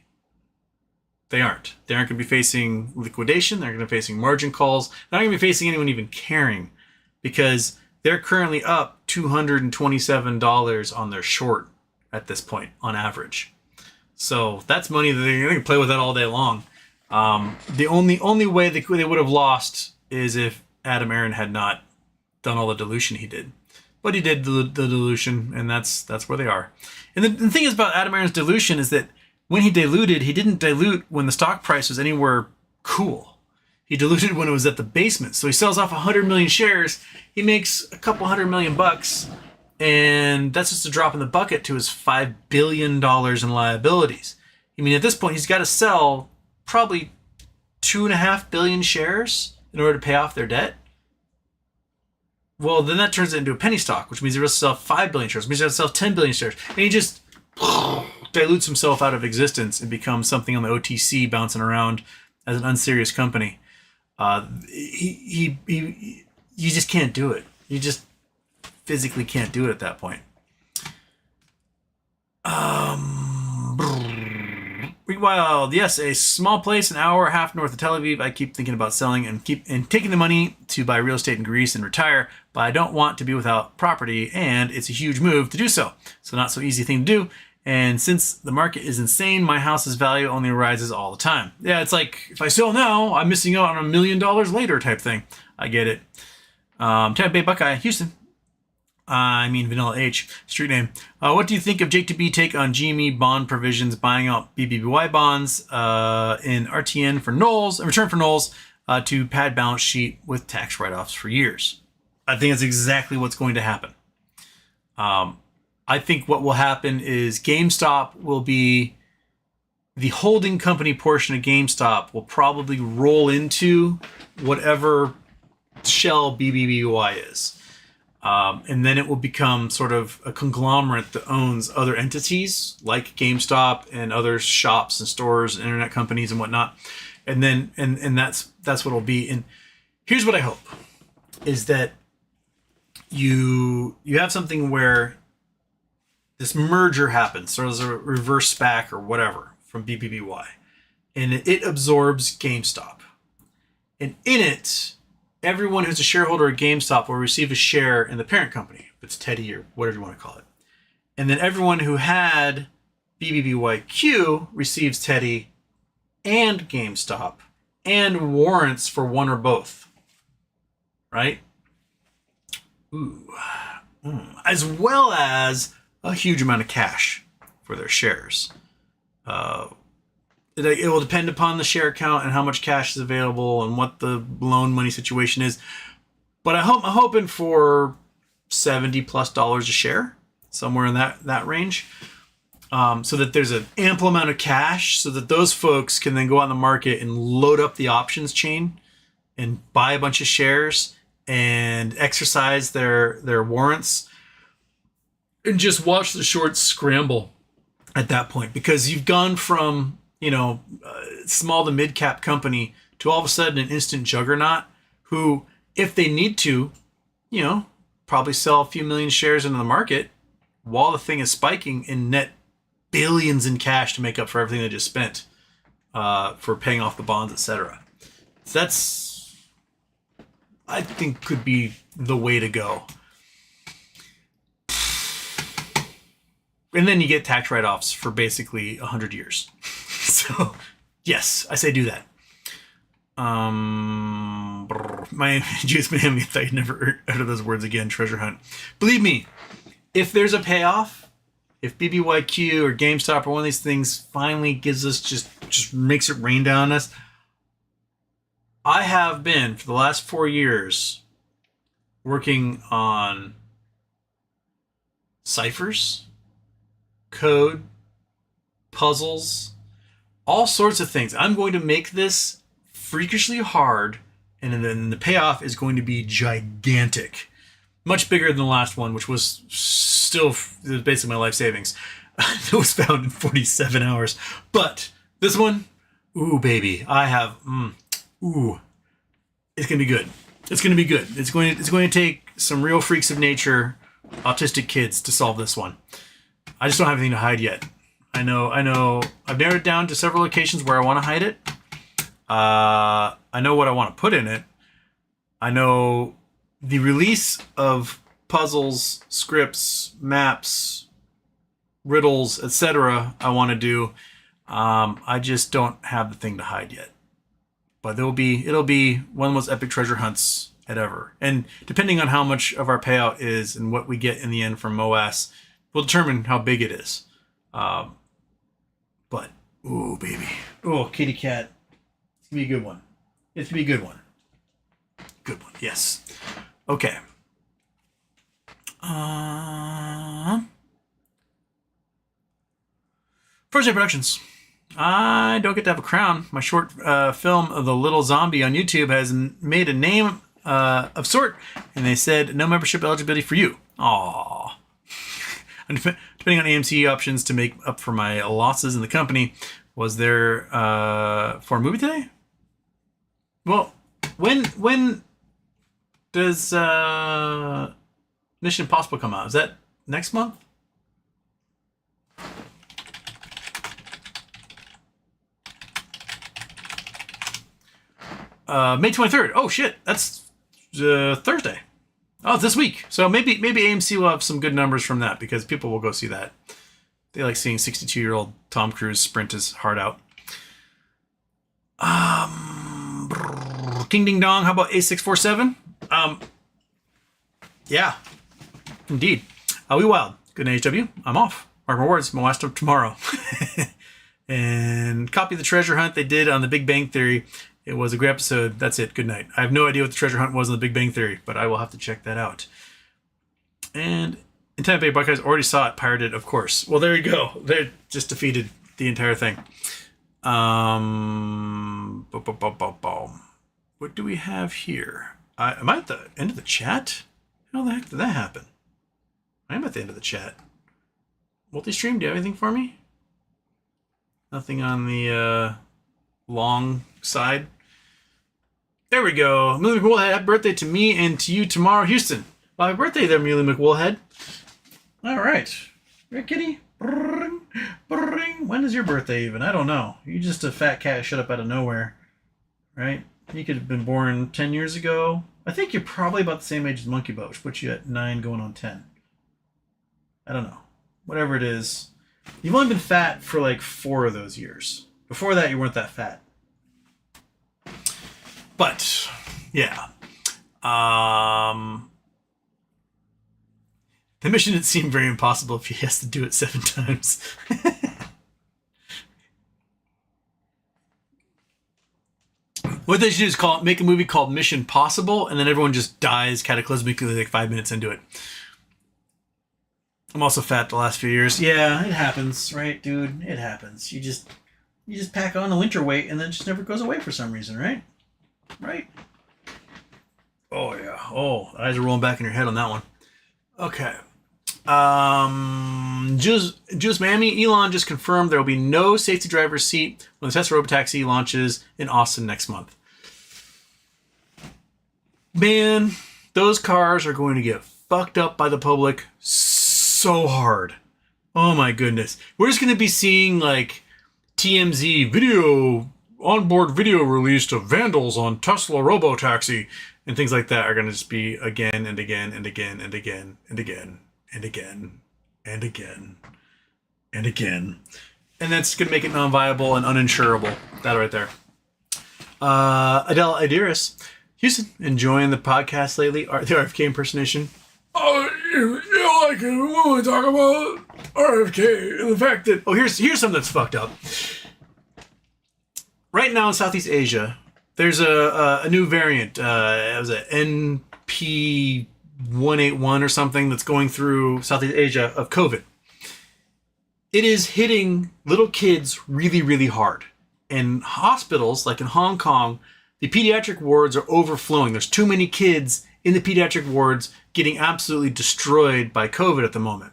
They aren't. They aren't going to be facing liquidation. They're going to be facing margin calls. They're not going to be facing anyone even caring because they're currently up $227 on their short at this point on average. So that's money that they're going to play with that all day long. The only way they would have lost is if Adam Aron had not done all the dilution he did. But he did the dilution, and that's where they are. And the thing is about Adam Aron's dilution is that when he diluted, he didn't dilute when the stock price was anywhere cool. He diluted when it was at the basement. So he sells off 100 million shares, he makes a couple $100 million, and that's just a drop in the bucket to his $5 billion in liabilities. I mean, at this point, he's got to sell probably 2.5 billion shares in order to pay off their debt. Well, then that turns it into a penny stock, which means he has to sell 5 billion shares, which means he has to sell 10 billion shares. And he just dilutes himself out of existence and becomes something on the OTC bouncing around as an unserious company. You just can't do it. You just physically can't do it at that point. Wild, yes, a small place an hour and a half north of Tel Aviv. I keep thinking about selling and taking the money to buy real estate in Greece and retire, but I don't want to be without property, and it's a huge move to do so. So not so easy thing to do. And since the market is insane, my house's value only rises all the time. Yeah, it's like if I sell now, I'm missing out on $1 million later type thing. I get it. Tampa Bay Buckeye, Houston. I mean Vanilla H, street name. What do you think of Jake to B take on GME bond provisions, buying out BBBY bonds in RTN for Knowles, in return for Knowles, to pad balance sheet with tax write-offs for years? I think that's exactly what's going to happen. I think what will happen is GameStop will be, the holding company portion of GameStop will probably roll into whatever shell BBBY is. And then it will become sort of a conglomerate that owns other entities like GameStop and other shops and stores and internet companies and whatnot. And then, and that's what it'll be. And here's what I hope is that you have something where this merger happens, sort of as a reverse SPAC or whatever from BBBY, and it absorbs GameStop. And in it, everyone who's a shareholder at GameStop will receive a share in the parent company, if it's Teddy or whatever you want to call it. And then everyone who had BBBYQ receives Teddy and GameStop and warrants for one or both. Right? Ooh. As well as a huge amount of cash for their shares. It will depend upon the share count and how much cash is available and what the loan money situation is. But I'm hoping for $70+ a share, somewhere in that range, so that there's an ample amount of cash so that those folks can then go out in the market and load up the options chain and buy a bunch of shares and exercise their warrants and just watch the shorts scramble at that point, because you've gone from small to mid cap company to all of a sudden an instant juggernaut who, if they need to, probably sell a few million shares into the market while the thing is spiking and net billions in cash to make up for everything they just spent for paying off the bonds, etc. So that's, I think, could be the way to go. And then you get tax write-offs for basically 100 years. So, yes, I say do that. My Juice Miami, I thought you'd never heard of those words again, treasure hunt. Believe me, if there's a payoff, if BBYQ or GameStop or one of these things finally gives us just makes it rain down on us, I have been, for the last 4 years, working on ciphers, code, puzzles, all sorts of things. I'm going to make this freakishly hard, and then the payoff is going to be gigantic. Much bigger than the last one, which was still basically my life savings. It was found in 47 hours. But this one, ooh, baby, I have, it's going to be good. It's going to be good. It's going to take some real freaks of nature, autistic kids to solve this one. I just don't have anything to hide yet. I know. I've narrowed it down to several locations where I want to hide it. I know what I want to put in it. I know the release of puzzles, scripts, maps, riddles, etc. I want to do. I just don't have the thing to hide yet. But it'll be one of the most epic treasure hunts ever. And depending on how much of our payout is and what we get in the end from MOAS, will determine how big it is. But, ooh, baby. Oh, kitty cat. It's going to be a good one. It's going to be a good one. Good one, yes. Okay. First Day Productions. I don't get to have a crown. My short film of The Little Zombie on YouTube has made a name of sort, and they said no membership eligibility for you. Aww. Depending on AMC options to make up for my losses in the company, was there for a movie today? Well, when does Mission Impossible come out? Is that next month? May 23rd. Oh shit, that's Thursday. Oh, it's this week. So maybe AMC will have some good numbers from that because people will go see that. They like seeing 62-year-old Tom Cruise sprint his heart out. King Ding Dong. How about A647? Yeah, indeed. We wild. Good night, HW. I'm off. Mark my words. My last of tomorrow. And copy the treasure hunt they did on The Big Bang Theory. It was a great episode. That's it. Good night. I have no idea what the treasure hunt was on The Big Bang Theory, but I will have to check that out. And Intended Bay Buckeyes already saw it pirated, of course. Well, there you go. They just defeated the entire thing. What do we have here? Am I at the end of the chat? How the heck did that happen? I am at the end of the chat. Multi-stream, do you have anything for me? Nothing on the long side. There we go. Muley McWoolhead, happy birthday to me and to you tomorrow, Houston. Well, happy birthday there, Muley McWoolhead. All right. You're a kitty. Brrring, brrring. When is your birthday even? I don't know. You're just a fat cat shut up out of nowhere, right? You could have been born 10 years ago. I think you're probably about the same age as Monkey Boat, which puts you at 9 going on 10. I don't know. Whatever it is. You've only been fat for like 4 of those years. Before that, you weren't that fat. But, yeah. The mission didn't seem very impossible if he has to do it 7 times. What they should do is make a movie called Mission Possible, and then everyone just dies cataclysmically like 5 minutes into it. I'm also fat the last few years. Yeah, it happens, right, dude? It happens. You just pack on a winter weight, and then it just never goes away for some reason, right? Right? Oh, yeah. Oh, eyes are rolling back in your head on that one. Okay. Juice Miami, Elon just confirmed there will be no safety driver's seat when the Tesla Robotaxi launches in Austin next month. Man, those cars are going to get fucked up by the public so hard. Oh my goodness. We're just going to be seeing like TMZ video, onboard video released of vandals on Tesla Robotaxi, and things like that are going to just be again and again and again and again and again and again and again and again. And that's going to make it non-viable and uninsurable. That right there. Adele Adiris. Houston, enjoying the podcast lately? The RFK impersonation. Oh, you like it when we talk about RFK and the fact that... Oh, here's something that's fucked up. Right now in Southeast Asia, there's a new variant. It was an NP181 or something that's going through Southeast Asia of COVID. It is hitting little kids really, really hard. In hospitals, like in Hong Kong, the pediatric wards are overflowing. There's too many kids in the pediatric wards getting absolutely destroyed by COVID at the moment.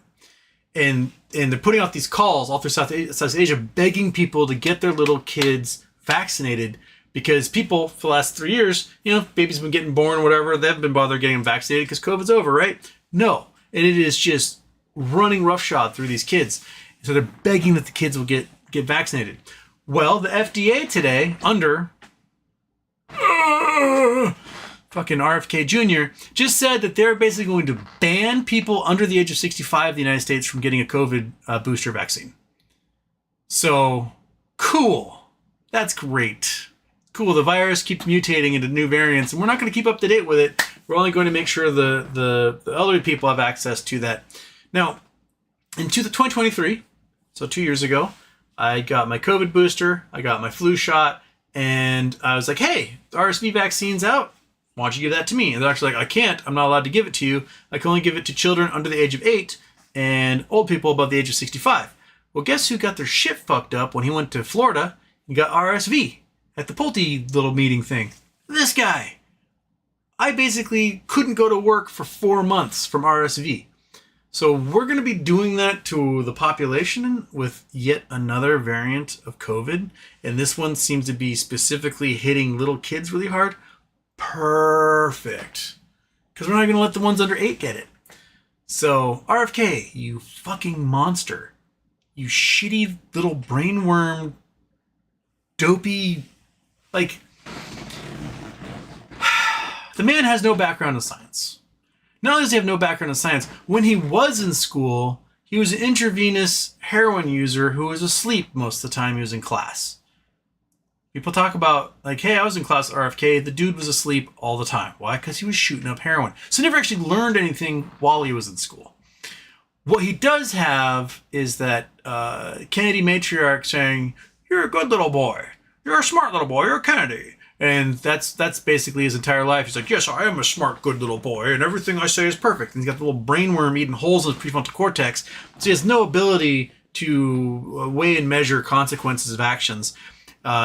And they're putting out these calls all through Southeast Asia begging people to get their little kids vaccinated, because people for the last 3 years, babies have been getting born or whatever, they haven't been bothered getting them vaccinated because COVID's over, right? No. And it is just running roughshod through these kids. So they're begging that the kids will get vaccinated. Well, the FDA today, under fucking RFK Jr., just said that they're basically going to ban people under the age of 65 in the United States from getting a COVID booster vaccine. So, cool. That's great. Cool, the virus keeps mutating into new variants, and we're not going to keep up to date with it. We're only going to make sure the elderly people have access to that. Now, in 2023, so 2 years ago, I got my COVID booster, I got my flu shot, and I was like, hey, the RSV vaccine's out. Why don't you give that to me? And they're actually like, I can't. I'm not allowed to give it to you. I can only give it to children under the age of 8 and old people above the age of 65. Well, guess who got their shit fucked up when he went to Florida and got RSV at the Pulte little meeting thing? This guy. I basically couldn't go to work for 4 months from RSV. So we're going to be doing that to the population with yet another variant of COVID. And this one seems to be specifically hitting little kids really hard. Perfect. Because we're not going to let the ones under 8 get it. So, RFK, you fucking monster. You shitty little brainworm, dopey, like, the man has no background in science. Not only does he have no background in science, when he was in school, he was an intravenous heroin user who was asleep most of the time he was in class. People talk about, like, hey, I was in class at RFK. The dude was asleep all the time. Why? Because he was shooting up heroin. So he never actually learned anything while he was in school. What he does have is that Kennedy matriarch saying, you're a good little boy. You're a smart little boy. You're Kennedy. And that's basically his entire life. He's like, yes, I am a smart, good little boy, and everything I say is perfect. And he's got the little brainworm eating holes in his prefrontal cortex. So he has no ability to weigh and measure consequences of actions.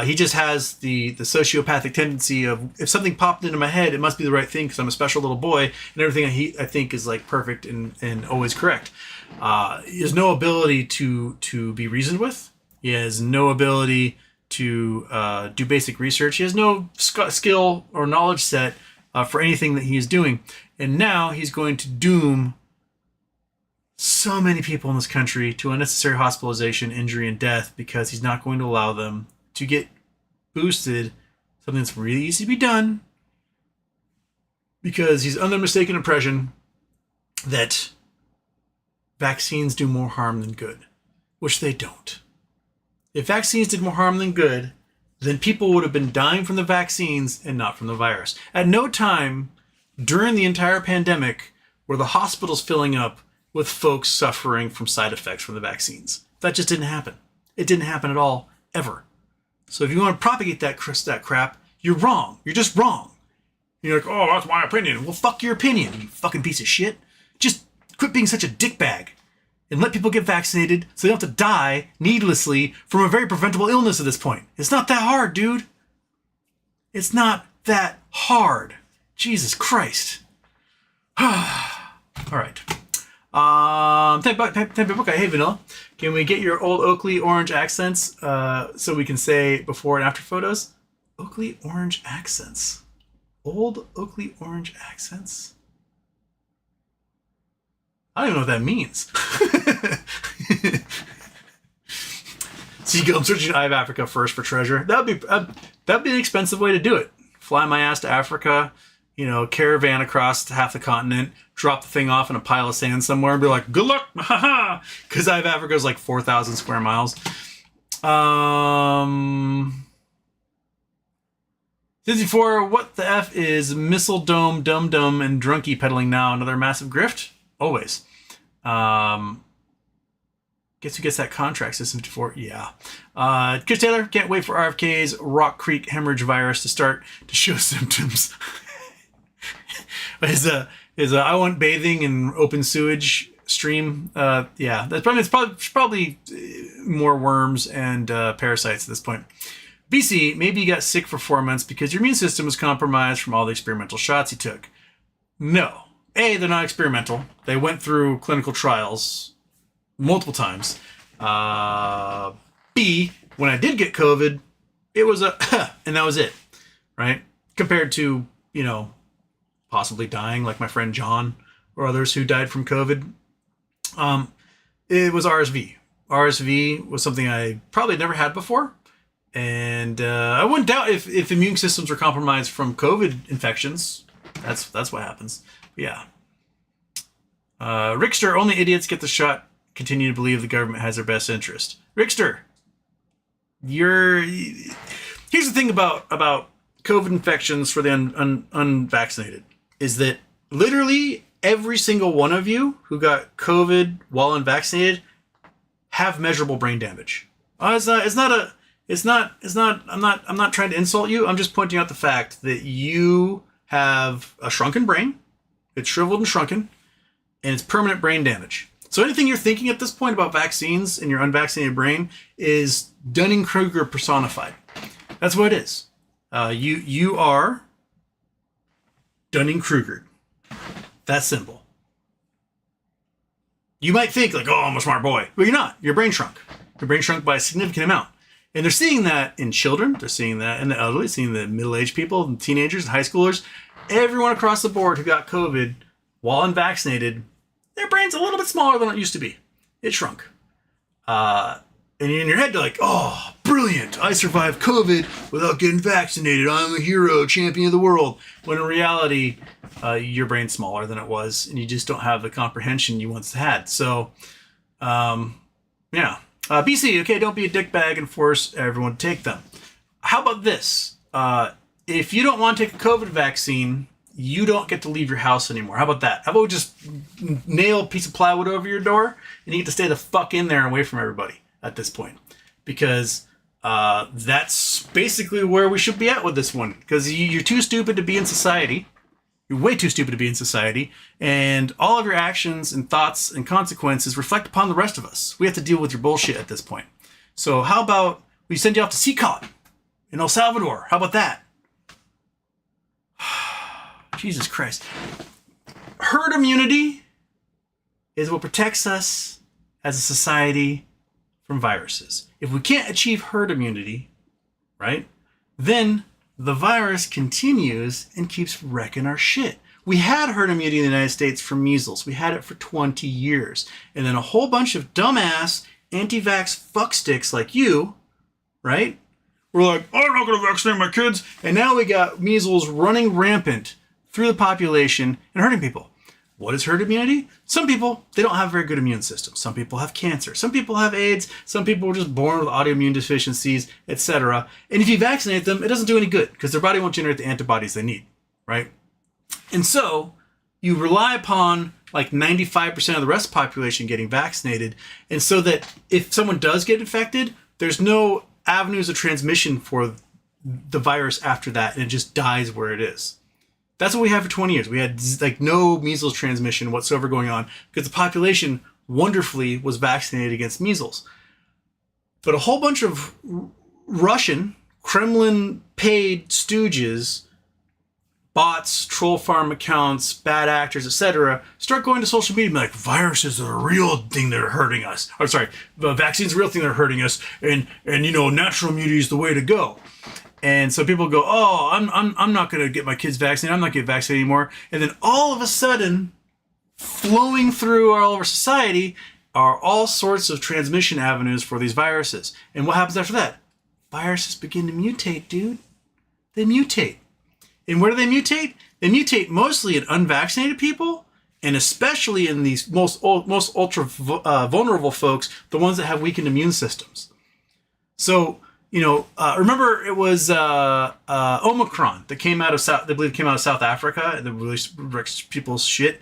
He just has the sociopathic tendency of, if something popped into my head, it must be the right thing because I'm a special little boy, and everything I think is like perfect and always correct. He has no ability to be reasoned with. He has no ability to do basic research. He has no skill or knowledge set for anything that he is doing. And now he's going to doom so many people in this country to unnecessary hospitalization, injury, and death because he's not going to allow them to get boosted, something that's really easy to be done, because he's under mistaken impression that vaccines do more harm than good, which they don't. If vaccines did more harm than good, then people would have been dying from the vaccines and not from the virus. At no time during the entire pandemic were the hospitals filling up with folks suffering from side effects from the vaccines. That just didn't happen. It didn't happen at all, ever. So if you want to propagate that crap, you're wrong. You're just wrong. You're like, oh, that's my opinion. Well, fuck your opinion, you fucking piece of shit. Just quit being such a dickbag and let people get vaccinated so they don't have to die needlessly from a very preventable illness at this point. It's not that hard, dude. It's not that hard. Jesus Christ. All right. Hey, Vanilla. Can we get your old Oakley orange accents so we can say before and after photos? Oakley orange accents. Old Oakley orange accents? I don't even know what that means. I'm searching Eye of Africa first for treasure. That'd be an expensive way to do it. Fly my ass to Africa, caravan across half the continent, drop the thing off in a pile of sand somewhere and be like, good luck, haha, because Eye of Africa is like 4,000 square miles. 54, what the F is Missile Dome, Dum Dum, and Drunky peddling now? Another massive grift? Always. Guess who gets that contract, System 54? Yeah. Chris Taylor, can't wait for RFK's Rock Creek hemorrhage virus to start to show symptoms. Is I want bathing in open sewage stream. Yeah, it's probably more worms and parasites at this point. BC, maybe you got sick for 4 months because your immune system was compromised from all the experimental shots you took. No. A, they're not experimental. They went through clinical trials multiple times. B, when I did get COVID, it was and that was it, right? Compared to, possibly dying like my friend John or others who died from COVID. It was RSV. RSV was something I probably never had before. And I wouldn't doubt if immune systems are compromised from COVID infections. That's what happens. But yeah. Rickster, only idiots get the shot. Continue to believe the government has their best interest. Rickster, here's the thing about COVID infections for the unvaccinated is that literally every single one of you who got COVID while unvaccinated have measurable brain damage. I'm not trying to insult you. I'm just pointing out the fact that you have a shrunken brain. It's shriveled and shrunken, and it's permanent brain damage. So anything you're thinking at this point about vaccines in your unvaccinated brain is Dunning-Kruger personified. That's what it is. You are Dunning-Kruger. That's simple. You might think like, oh, I'm a smart boy. But you're not. Your brain shrunk. Your brain shrunk by a significant amount. And they're seeing that in children. They're seeing that in the elderly, seeing the middle-aged people, and teenagers, and high schoolers. Everyone across the board who got COVID while unvaccinated, their brain's a little bit smaller than it used to be. It shrunk. And in your head, you're like, oh, brilliant. I survived COVID without getting vaccinated. I'm a hero, champion of the world. When in reality, your brain's smaller than it was, and you just don't have the comprehension you once had. So, yeah. BC, okay, don't be a dickbag and force everyone to take them. How about this? If you don't want to take a COVID vaccine, you don't get to leave your house anymore. How about that? How about we just nail a piece of plywood over your door, and you get to stay the fuck in there and away from everybody at this point, because that's basically where we should be at with this one, because you're too stupid to be in society. You're way too stupid to be in society, and all of your actions and thoughts and consequences reflect upon the rest of us. We have to deal with your bullshit at this point. So how about we send you off to CCOT in El Salvador? How about that? Jesus Christ. Herd immunity is what protects us as a society from viruses. If we can't achieve herd immunity, right, then the virus continues and keeps wrecking our shit. We had herd immunity in the United States for measles. We had it for 20 years. And then a whole bunch of dumbass anti-vax fucksticks like you, right, were like, I'm not going to vaccinate my kids. And now we got measles running rampant through the population and hurting people. What is herd immunity? Some people, they don't have very good immune systems. Some people have cancer. Some people have AIDS. Some people were just born with autoimmune deficiencies, etc. And if you vaccinate them, it doesn't do any good because their body won't generate the antibodies they need, right? And so you rely upon like 95% of the rest of the population getting vaccinated. And so that if someone does get infected, there's no avenues of transmission for the virus after that, and it just dies where it is. That's what we had for 20 years. We had like no measles transmission whatsoever going on because the population wonderfully was vaccinated against measles. But a whole bunch of Russian, Kremlin-paid stooges, bots, troll farm accounts, bad actors, etc., start going to social media and be like, viruses are a real thing that are hurting us. Or sorry, the vaccine's a real thing that are hurting us, and you know, natural immunity is the way to go. And so people go, oh, I'm not going to get my kids vaccinated. I'm not getting vaccinated anymore. And then all of a sudden, flowing through all over society are all sorts of transmission avenues for these viruses. And what happens after that? Viruses begin to mutate, dude. They mutate. And where do they mutate? They mutate mostly in unvaccinated people, and especially in these most ultra vulnerable folks, the ones that have weakened immune systems. So, you know, remember it was Omicron that came out of South Africa, that really wrecks people's shit.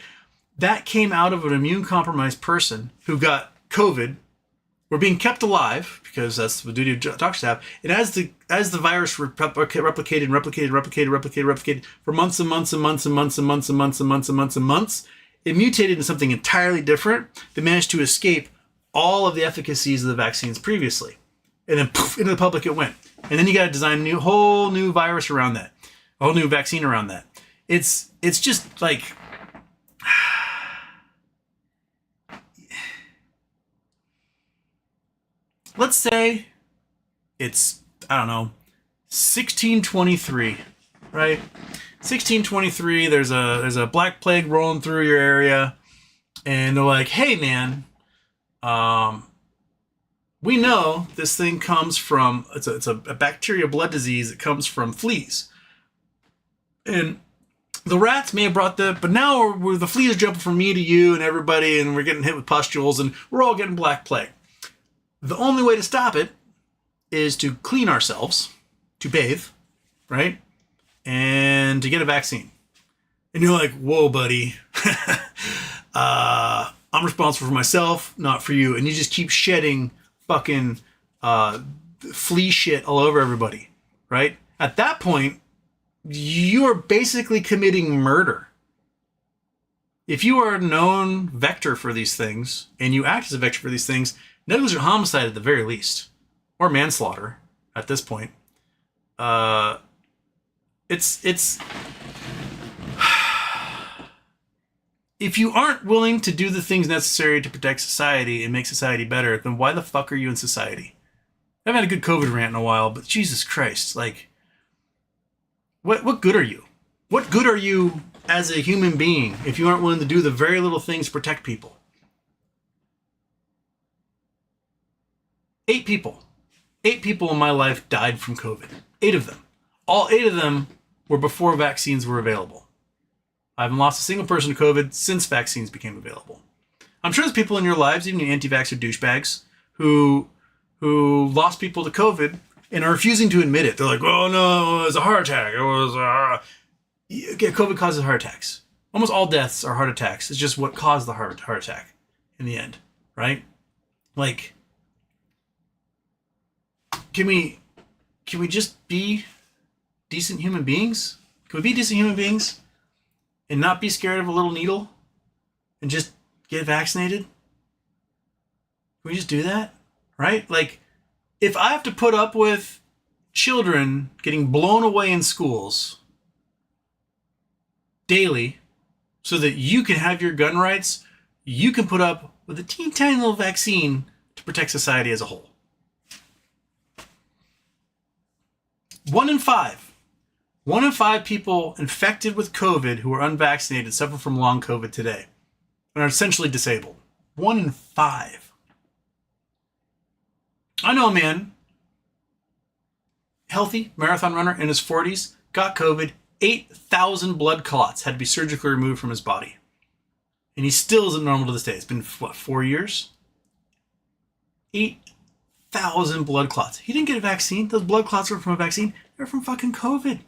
That came out of an immune compromised person who got COVID, were being kept alive because that's the duty of doctors have. And as the virus replicated for months and months and months and months and months and months and months and months and months, it mutated into something entirely different that managed to escape all of the efficacies of the vaccines previously. And then poof, into the public it went. And then you got to design a whole new virus around that, a whole new vaccine around that. It's just like, let's say it's, I don't know, 1623, right? 1623, there's a black plague rolling through your area, and they're like, hey man, we know this thing comes from, it's a bacterial blood disease that comes from fleas. And the rats may have brought but now the fleas are jumping from me to you and everybody, and we're getting hit with pustules, and we're all getting black plague. The only way to stop it is to clean ourselves, to bathe, right? And to get a vaccine. And you're like, whoa, buddy. I'm responsible for myself, not for you. And you just keep shedding fucking flea shit all over everybody, right? At that point, you are basically committing murder. If you are a known vector for these things, and you act as a vector for these things, negligent homicide at the very least, or manslaughter at this point. It's if you aren't willing to do the things necessary to protect society and make society better, then why the fuck are you in society? I haven't had a good COVID rant in a while, but Jesus Christ, like, what good are you? What good are you as a human being if you aren't willing to do the very little things to protect people. 8 people. 8 people in my life died from COVID. 8 of them. All 8 of them were before vaccines were available. I haven't lost a single person to COVID since vaccines became available. I'm sure there's people in your lives, even anti-vaxxer douchebags, who lost people to COVID and are refusing to admit it. They're like, oh no, it was a heart attack. It was COVID causes heart attacks. Almost all deaths are heart attacks. It's just what caused the heart attack in the end, right? Like, can we just be decent human beings? Can we be decent human beings and not be scared of a little needle and just get vaccinated? Can we just do that? Right? Like, if I have to put up with children getting blown away in schools daily so that you can have your gun rights, you can put up with a teeny tiny little vaccine to protect society as a whole. 1 in 5. 1 in 5 people infected with COVID who are unvaccinated suffer from long COVID today and are essentially disabled. 1 in 5. I know a man, healthy marathon runner in his 40s, got COVID, 8,000 blood clots had to be surgically removed from his body. And he still isn't normal to this day. It's been, 4 years? 8,000 blood clots. He didn't get a vaccine. Those blood clots were from a vaccine. They're from fucking COVID.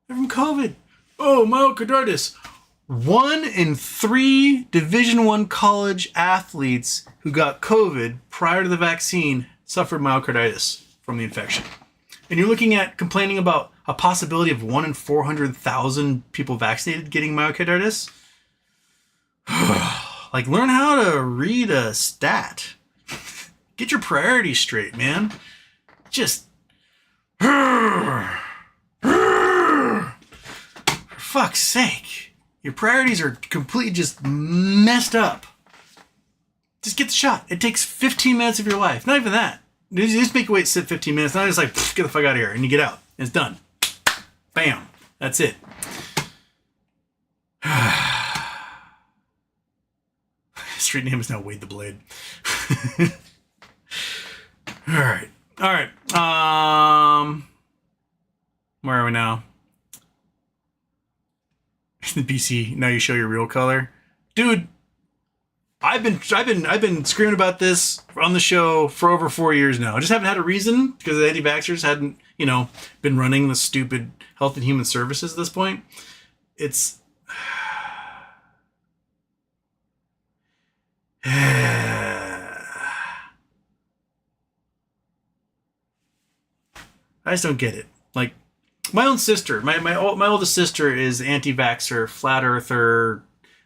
They're from COVID. Oh, myocarditis. 1 in 3 Division I college athletes who got COVID prior to the vaccine suffered myocarditis from the infection. And you're looking at complaining about a possibility of 1 in 400,000 people vaccinated getting myocarditis? Like, learn how to read a stat. Get your priorities straight, man. Just... For fuck's sake. Your priorities are completely just messed up. Just get the shot. It takes 15 minutes of your life. Not even that. You just make you wait, sit 15 minutes. Not just like, get the fuck out of here. And you get out. And it's done. Bam. That's it. Street name is now Wade the Blade. All right. Where are we now? The BC, now you show your real color. Dude, I've been screaming about this on the show for over 4 years now. I just haven't had a reason because the anti-vaxxers hadn't, been running the stupid Health and Human Services at this point. It's... I just don't get it. Like, my own sister, my oldest sister is anti-vaxxer, flat earther.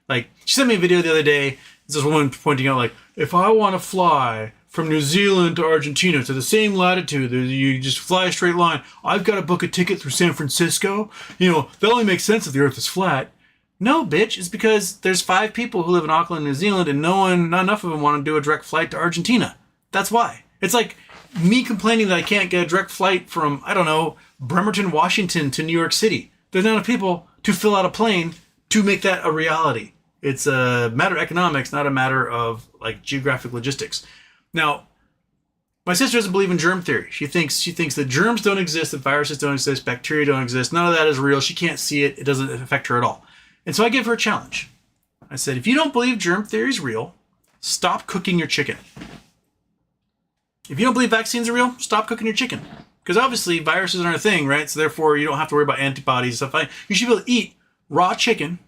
Like, she sent me a video the other day. There's this woman pointing out, like, if I want to fly from New Zealand to Argentina to the same latitude, you just fly a straight line. I've got to book a ticket through San Francisco. That only makes sense if the Earth is flat. No, bitch. It's because there's 5 people who live in Auckland, New Zealand, and not enough of them want to do a direct flight to Argentina. That's why. It's like me complaining that I can't get a direct flight from, I don't know, Bremerton, Washington to New York City. There's not enough people to fill out a plane to make that a reality. It's a matter of economics, not a matter of like geographic logistics. Now, my sister doesn't believe in germ theory. She thinks that germs don't exist, that viruses don't exist, bacteria don't exist. None of that is real. She can't see it. It doesn't affect her at all. And so I gave her a challenge. I said, if you don't believe germ theory is real, stop cooking your chicken. If you don't believe vaccines are real, stop cooking your chicken. Because obviously viruses aren't a thing, right? So therefore you don't have to worry about antibodies and stuff. You should be able to eat raw chicken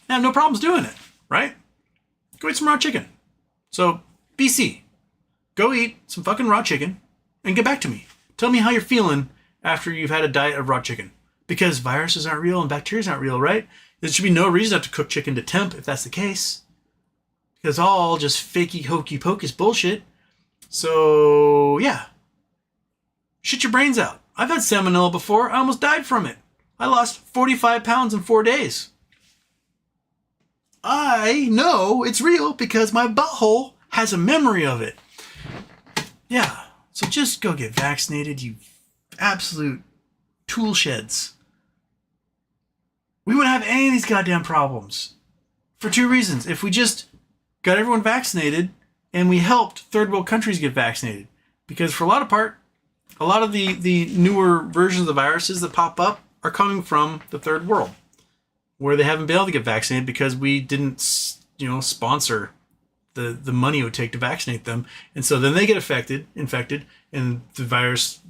and have no problems doing it, right? Go eat some raw chicken. So BC, go eat some fucking raw chicken and get back to me. Tell me how you're feeling after you've had a diet of raw chicken. Because viruses aren't real and bacteria aren't real, right? There should be no reason not to cook chicken to temp if that's the case. Because all just fakey hokey pocus bullshit. So, yeah. Shit your brains out. I've had salmonella before. I almost died from it. I lost 45 pounds in 4 days. I know it's real because my butthole has a memory of it. Yeah. So just go get vaccinated, you absolute tool sheds. we wouldn't have any of these goddamn problems. For two reasons. If we just got everyone vaccinated and we helped third world countries get vaccinated. Because for a lot of the newer versions of the viruses that pop up are coming from the third world, where they haven't been able to get vaccinated because we didn't, sponsor the money it would take to vaccinate them. And so then they get infected, and the virus,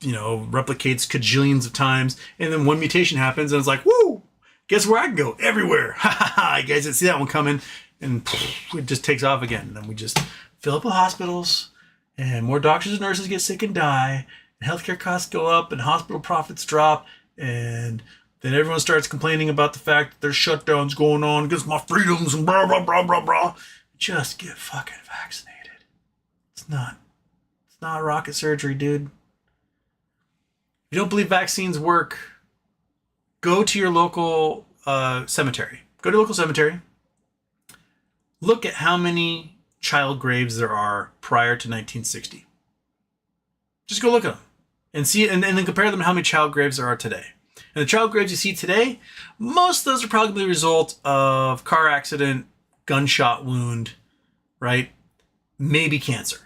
replicates cajillions of times. And then one mutation happens and it's like, woo, guess where I can go? Everywhere. Ha ha ha. You guys didn't see that one coming. And it just takes off again. And then we just fill up the hospitals and more doctors and nurses get sick and die. And healthcare costs go up and hospital profits drop. And then everyone starts complaining about the fact that there's shutdowns going on against my freedoms and blah, blah, blah, blah, blah. Just get fucking vaccinated. It's not rocket surgery, dude. If you don't believe vaccines work, go to your local cemetery. Go to a local cemetery. Look at how many child graves there are prior to 1960. Just go look at them and see, and then compare them to how many child graves there are today. And the child graves you see today, most of those are probably the result of car accident, gunshot wound, right? Maybe cancer.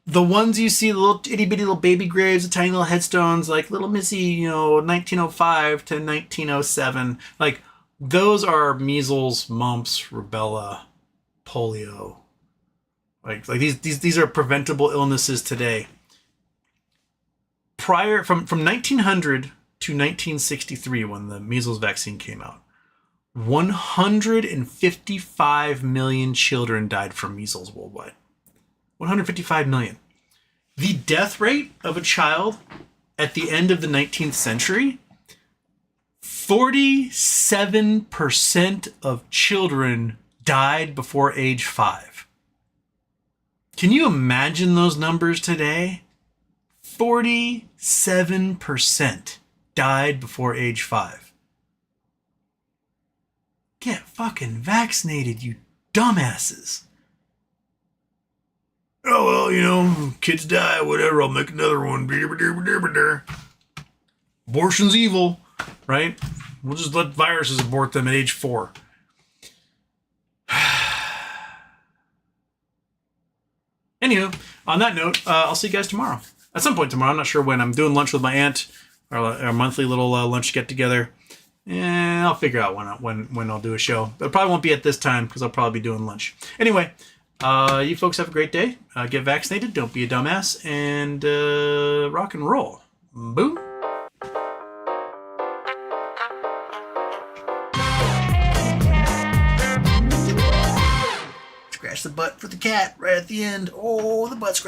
The ones you see, the little itty bitty little baby graves, the tiny little headstones, like little Missy, 1905 to 1907, like those are measles, mumps, rubella, polio. Like these are preventable illnesses today. Prior from 1900 to 1963, when the measles vaccine came out, 155 million children died from measles worldwide. 155 million. The death rate of a child at the end of the 19th century, 47% of children died before age 5. Can you imagine those numbers today? 47% died before age 5. Get fucking vaccinated, you dumbasses. Oh, well, kids die, whatever, I'll make another one. Abortion's evil, right? We'll just let viruses abort them at age 4. Anywho, on that note, I'll see you guys tomorrow. At some point tomorrow, I'm not sure when. I'm doing lunch with my aunt, our monthly little lunch get-together. And I'll figure out when I'll do a show. But it probably won't be at this time because I'll probably be doing lunch. Anyway, you folks have a great day. Get vaccinated. Don't be a dumbass. And rock and roll. Boom. Scratch the butt for the cat right at the end. Oh, the butt scratch.